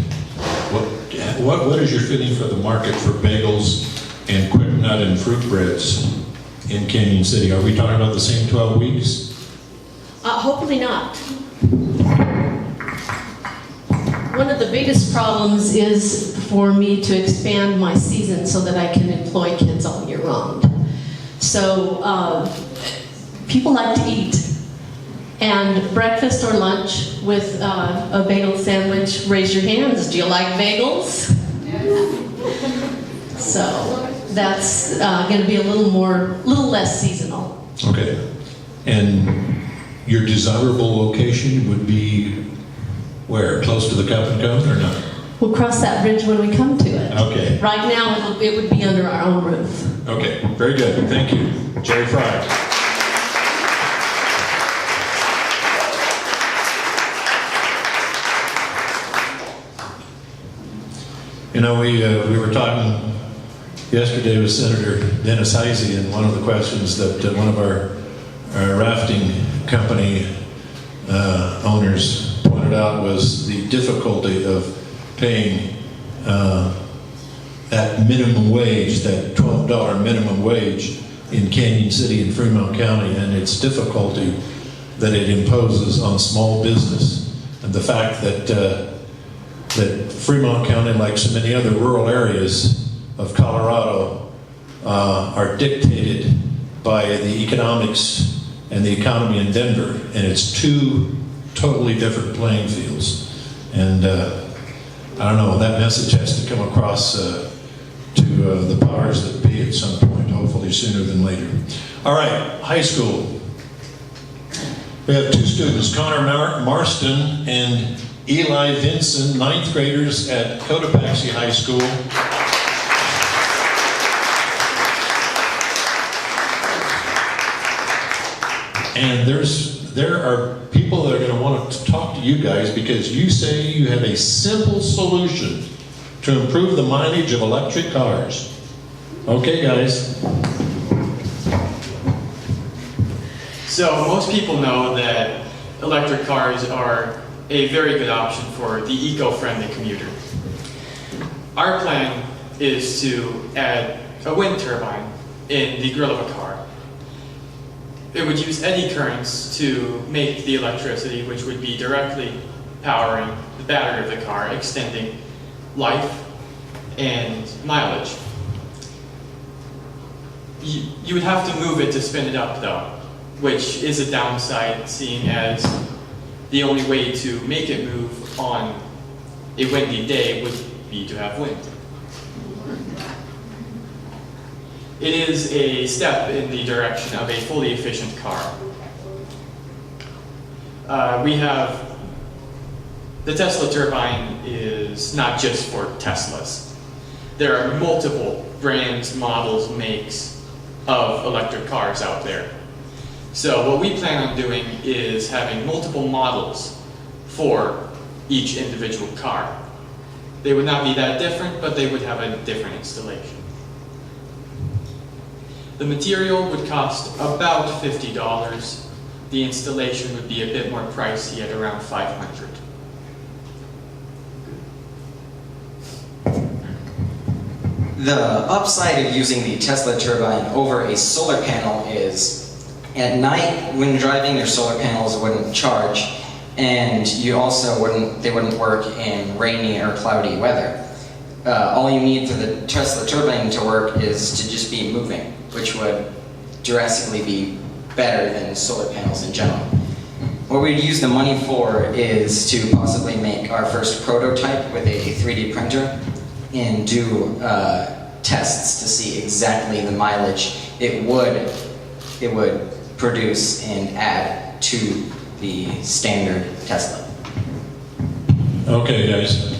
What is your feeling for the market for bagels and quick nut and fruit breads in Canyon City? Are we talking about the same 12 weeks? Hopefully not. One of the biggest problems is for me to expand my season so that I can employ kids all year round. So people like to eat. And breakfast or lunch with a bagel sandwich, raise your hands. Do you like bagels? So that's going to be a little less seasonal. Okay. And your desirable location would be where? Close to the Cup and Cone or not? We'll cross that bridge when we come to it. Okay. Right now, it would be under our own roof. Okay, very good. Thank you. Jerry Fry. You know, we were talking yesterday with Senator Dennis Heisey, and one of the questions that one of our rafting company owners pointed out was the difficulty of paying that minimum wage, that $12 minimum wage in Canyon City and Fremont County, and its difficulty that it imposes on small business, and the fact that that Fremont County, like so many other rural areas of Colorado, are dictated by the economics and the economy in Denver, and it's two totally different playing fields. And I don't know, that message has to come across to the powers that be at some point, hopefully sooner than later. All right, high school. We have two students, Connor Marston and Eli Vinson, 9th graders at Cotopaxi High School. And there are people that are going to want to talk to you guys because you say you have a simple solution to improve the mileage of electric cars. Okay, guys. So most people know that electric cars are a very good option for the eco-friendly commuter. Our plan is to add a wind turbine in the grill of a car. It would use eddy currents to make the electricity, which would be directly powering the battery of the car, extending life and mileage. You would have to move it to spin it up though, which is a downside, seeing as the only way to make it move on a windy day would be to have wind. It is a step in the direction of a fully efficient car. The Tesla turbine is not just for Teslas. There are multiple brands, models, makes of electric cars out there. So what we plan on doing is having multiple models for each individual car. They would not be that different, but they would have a different installation. The material would cost about $50. The installation would be a bit more pricey at around $500. The upside of using the Tesla turbine over a solar panel is at night when driving, your solar panels wouldn't charge, and they wouldn't work in rainy or cloudy weather. All you need for the Tesla turbine to work is to just be moving, which would drastically be better than solar panels in general. What we'd use the money for is to possibly make our first prototype with a 3D printer and do tests to see exactly the mileage it would produce and add to the standard Tesla. Okay, guys.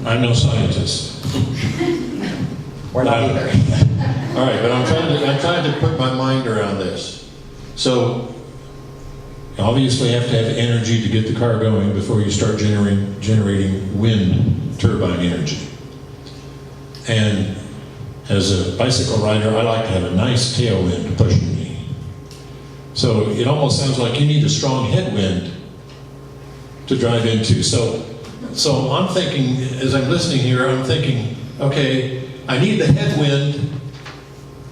I'm no scientist. We're not either. All right, but I'm trying to put my mind around this. So, you obviously have to have energy to get the car going before you start generating wind turbine energy. And as a bicycle rider, I like to have a nice tailwind pushing me. So it almost sounds like you need a strong headwind to drive into. So I'm thinking, as I'm listening here, I'm thinking, okay, I need the headwind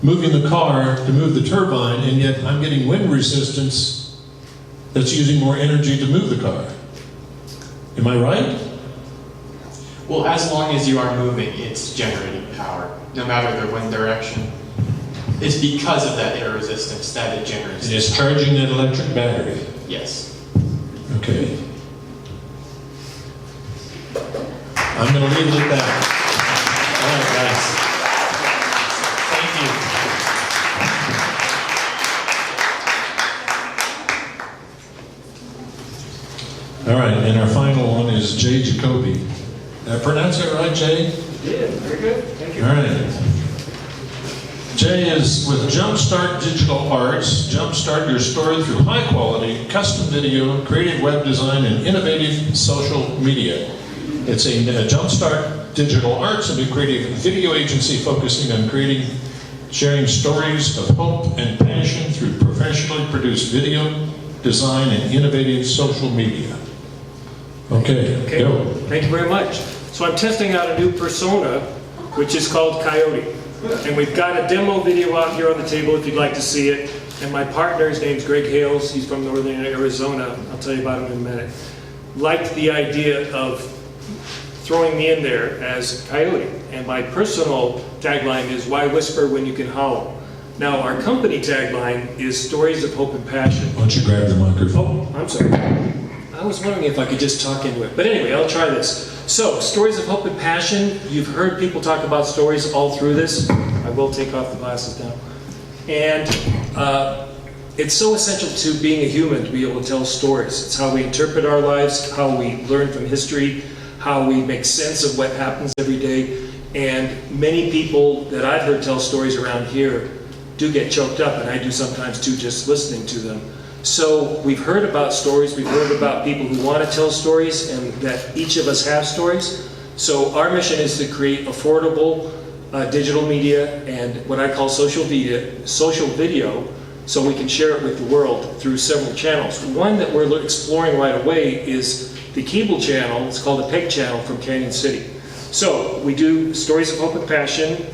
moving the car to move the turbine, and yet I'm getting wind resistance that's using more energy to move the car. Am I right? Well, as long as you are moving, it's generating power, no matter the wind direction. It's because of that air resistance that it generates. And it's charging an electric battery. Yes. Okay. I'm going to leave it at that. All right, guys. Thank you. All right, and our final one is Jay Jacoby. Did I pronounce that right, Jay? You did. Very good. Thank you. All right. Jay is with Jumpstart Digital Arts. Jumpstart your story through high quality, custom video, creative web design, and innovative social media. It's a Jumpstart Digital Arts, a new creative video agency focusing on sharing stories of hope and passion through professionally produced video, design, and innovative social media. Okay, go. Thank you very much. So I'm testing out a new persona, which is called Coyote. And we've got a demo video out here on the table if you'd like to see it. And my partner, his name's Greg Hales, he's from northern Arizona. I'll tell you about him in a minute. Liked the idea of throwing me in there as Coyote. And my personal tagline is, why whisper when you can howl? Now, our company tagline is stories of hope and passion. Why don't you grab the microphone? Oh, I'm sorry. I was wondering if I could just talk into it. But anyway, I'll try this. So, stories of hope and passion. You've heard people talk about stories all through this. I will take off the glasses now. And it's so essential to being a human to be able to tell stories. It's how we interpret our lives, how we learn from history, how we make sense of what happens every day. And many people that I've heard tell stories around here do get choked up, and I do sometimes too, just listening to them. So we've heard about stories, we've heard about people who want to tell stories, and that each of us have stories. So our mission is to create affordable digital media and what I call social video, so we can share it with the world through several channels. One that we're exploring right away is the cable channel. It's called the PEG channel from Canyon City. So we do stories of hope and passion.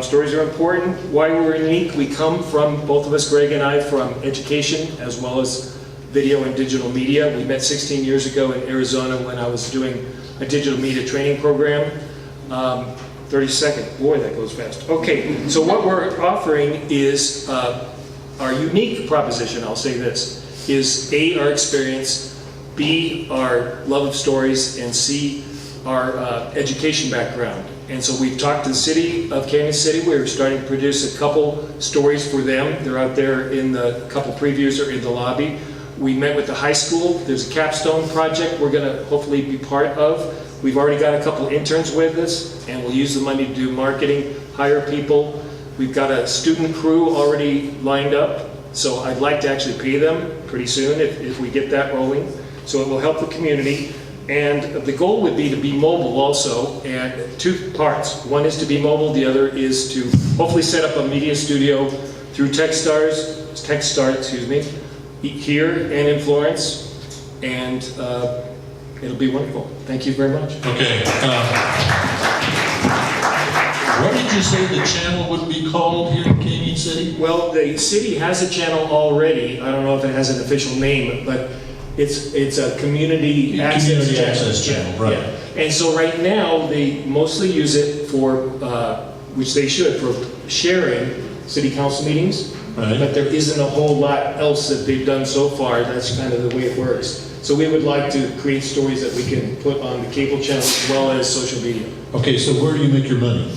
Stories are important. Why we're unique, we come from, both of us, Greg and I, from education as well as video and digital media. We met 16 years ago in Arizona when I was doing a digital media training program. 32nd, boy, that goes fast. Okay, so what we're offering is our unique proposition, I'll say this, is A, our experience, B, our love of stories, and C, our education background. And so we've talked to the city of Canyon City. We're starting to produce a couple stories for them. They're out there in the couple previews are in the lobby. We met with the high school. There's a capstone project we're going to hopefully be part of. We've already got a couple interns with us, and we'll use the money to do marketing, hire people. We've got a student crew already lined up, so I'd like to actually pay them pretty soon if we get that rolling. So it will help the community. And the goal would be to be mobile also, and two parts. One is to be mobile, the other is to hopefully set up a media studio through TechStart, here and in Florence, and it'll be wonderful. Thank you very much. Okay. What did you say the channel would be called here in Canyon City? Well, the city has a channel already. I don't know if it has an official name, but it's a community access channel. Right. Yeah. And so right now they mostly use it for, which they should, for sharing city council meetings. Right. But there isn't a whole lot else that they've done so far. That's kind of the way it works. So we would like to create stories that we can put on the cable channel as well as social media. Okay, so where do you make your money?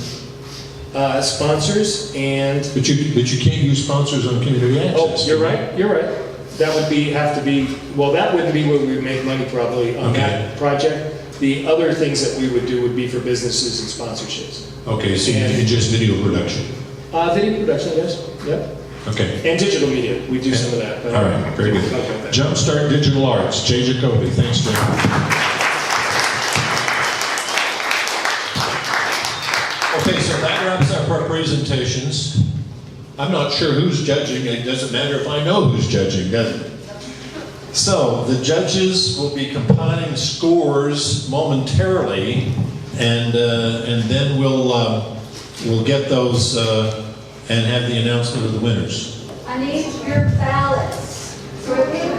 Sponsors and. But you can't use sponsors on community access. Oh, you're right. You're right. That would have to be. Well, that wouldn't be where we would make money probably on that project. The other things that we would do would be for businesses and sponsorships. Okay, so you do just video production. Video production, yes. Yep. Okay. And digital media, we do some of that. All right, very good. Jumpstart Digital Arts, Jay Jacoby. Thanks, Jay. Okay, so that wraps up our presentations. I'm not sure who's judging. It doesn't matter if I know who's judging, does it? So the judges will be compiling scores momentarily, and then we'll get those and have the announcement of the winners. I need your ballots.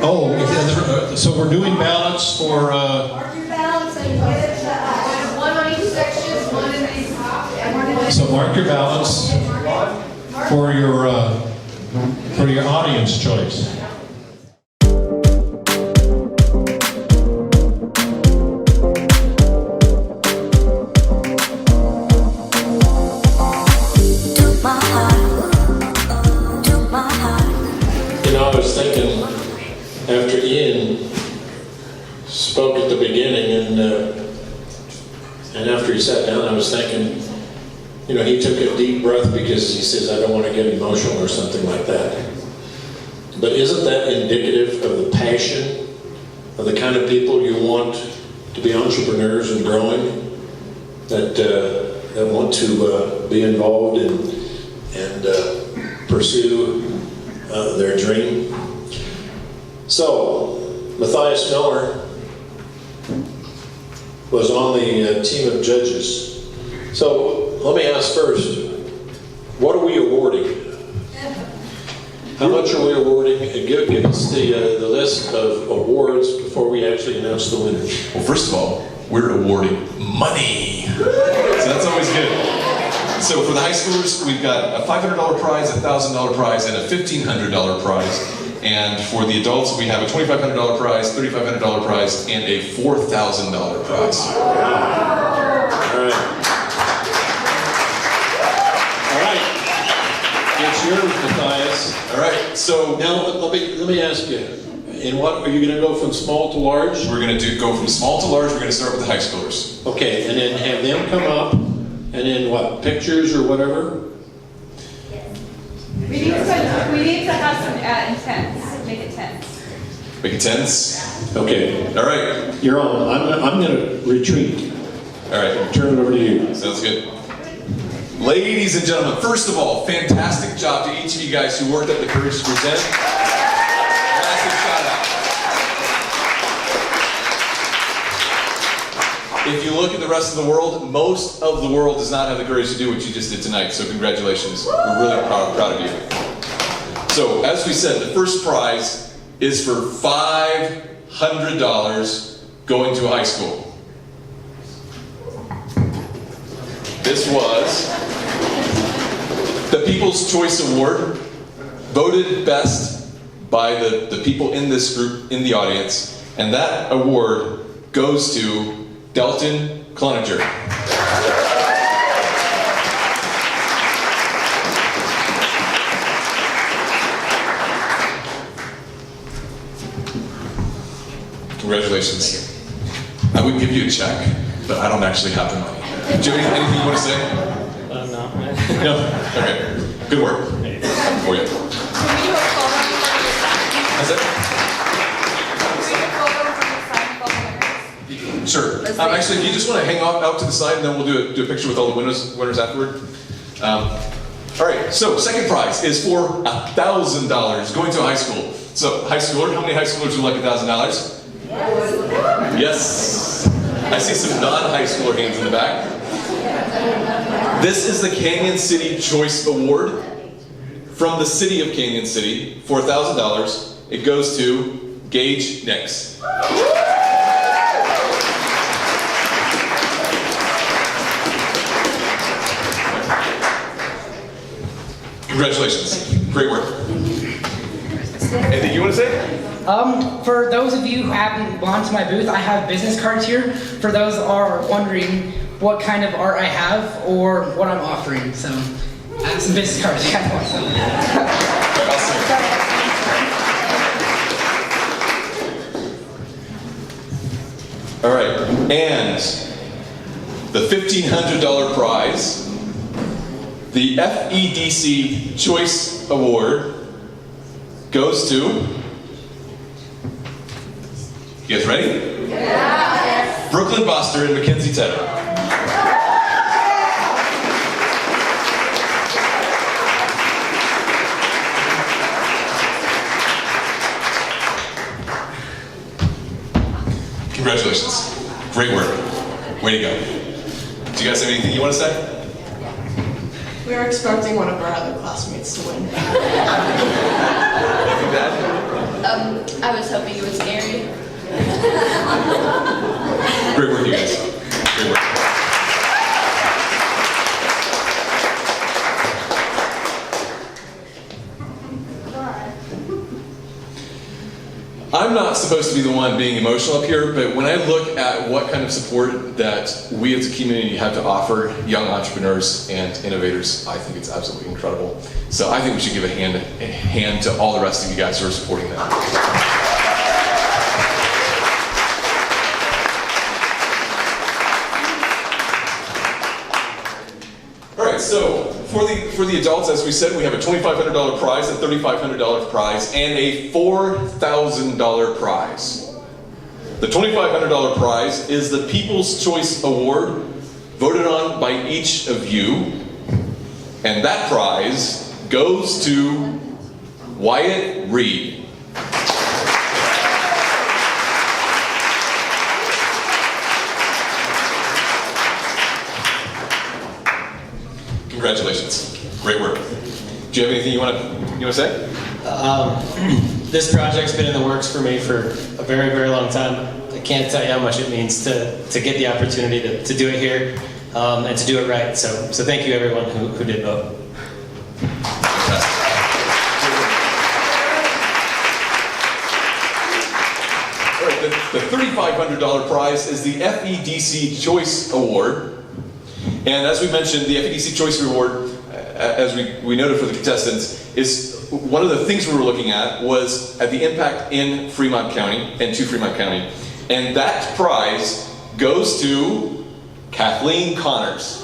Oh, so we're doing ballots for. Mark your ballots and give it to us. So mark your ballots for your audience choice. You know, I was thinking after Ian spoke at the beginning, and after he sat down, I was thinking, you know, he took a deep breath because he says, I don't want to get emotional or something like that. But isn't that indicative of the passion of the kind of people you want to be entrepreneurs and growing, that want to be involved and pursue their dream? So, Matthias Miller was on the team of judges. So, let me ask first, what are we awarding? How much are we awarding? Give us the list of awards before we actually announce the winners. Well, first of all, we're awarding money. So that's always good. So for the high schoolers, we've got a $500 prize, a $1,000 prize, and a $1,500 prize. And for the adults, we have a $2,500 prize, $3,500 prize, and a $4,000 prize. All right. It's yours, Matthias. All right. So now let me ask you. In what are you going to go from small to large? We're going to go from small to large. We're going to start with the high schoolers. Okay, and then have them come up, and then what? Pictures or whatever. We need to have some intents. Make it tense. Make it tense. Okay. All right. You're on. I'm going to retreat. All right. Turn it over to you. Sounds good. Ladies and gentlemen, first of all, fantastic job to each of you guys who worked up the courage to present. Massive shout out. If you look at the rest of the world, most of the world does not have the courage to do what you just did tonight, so congratulations. We're really proud of you. So, as we said, the first prize is for $500 going to a high school. This was the People's Choice Award, voted best by the people in this group, in the audience, and that award goes to Delton Cloninger. Congratulations. I would give you a check, but I don't actually have the money. Do you have anything you want to say? No. No? Okay. Good work. For you. How's that? Sure. Actually, if you just want to hang out to the side, and then we'll do a picture with all the winners afterward. All right. So, second prize is for $1,000 going to a high school. So, high schooler, how many high schoolers would like $1,000? Yes. I see some non-high schooler hands in the back. This is the Canyon City Choice Award from the city of Canyon City for $1,000. It goes to Gage Nix. Congratulations. Great work. Anything you want to say? For those of you who haven't gone to my booth, I have business cards here. For those who are wondering what kind of art I have or what I'm offering. So, I have some business cards. You guys want some? All right, and the $1,500 prize, the FEDC Choice Award, goes to. You guys ready? Yeah. Brooklyn Boster and Mackenzie Tedder. Congratulations. Great work. Way to go. Do you guys have anything you want to say? We were expecting one of our other classmates to win. Anything bad? I was hoping it was Gary. Great work, you guys. Great work. I'm not supposed to be the one being emotional up here, but when I look at what kind of support that we as a community have to offer young entrepreneurs and innovators, I think it's absolutely incredible. So I think we should give a hand to all the rest of you guys who are supporting that. All right, so for the adults, as we said, we have a $2,500 prize, a $3,500 prize, and a $4,000 prize. The $2,500 prize is the People's Choice Award, voted on by each of you, and that prize goes to Wyatt Reed. Congratulations. Great work. Do you have anything you want to say? This project's been in the works for me for a very, very long time. I can't tell you how much it means to get the opportunity to do it here and to do it right. So thank you everyone who did vote. All right, the $3,500 prize is the FEDC Choice Award. And as we mentioned, the FEDC Choice Award, as we noted for the contestants, is one of the things we were looking at was at the impact in Fremont County and to Fremont County. And that prize goes to Kathleen Connors.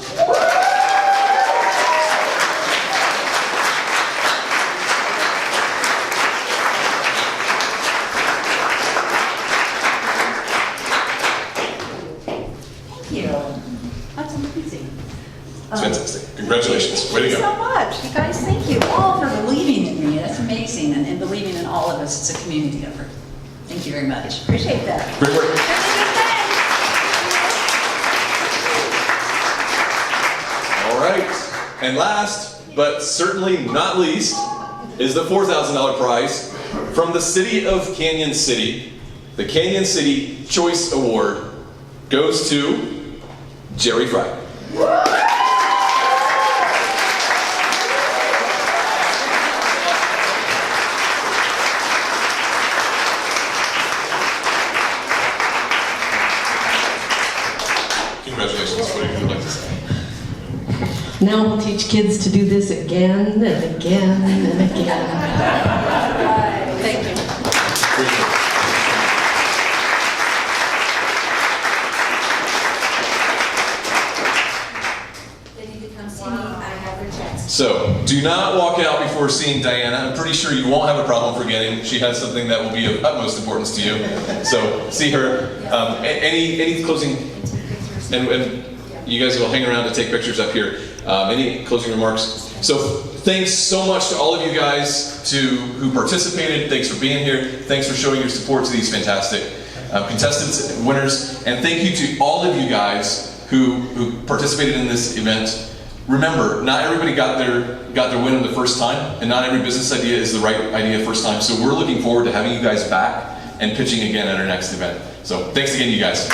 It's fantastic. Congratulations. Way to go. Thank you so much. You guys, thank you all for believing in me. That's amazing. And believing in all of us. It's a community effort. Thank you very much. Appreciate that. Great work. All right. And last, but certainly not least, is the $4,000 prize from the City of Canyon City. The Canyon City Choice Award goes to Jerry Fry. Congratulations. What do you like to say? Now we'll teach kids to do this again and again and again. Thank you. So, do not walk out before seeing Diana. I'm pretty sure you won't have a problem forgetting. She has something that will be of utmost importance to you. So, see her. Any closing, and you guys will hang around to take pictures up here. Any closing remarks? So, thanks so much to all of you guys who participated. Thanks for being here. Thanks for showing your support to these fantastic contestants and winners. And thank you to all of you guys who participated in this event. Remember, not everybody got their win the first time, and not every business idea is the right idea first time. So we're looking forward to having you guys back and pitching again at our next event. So thanks again, you guys.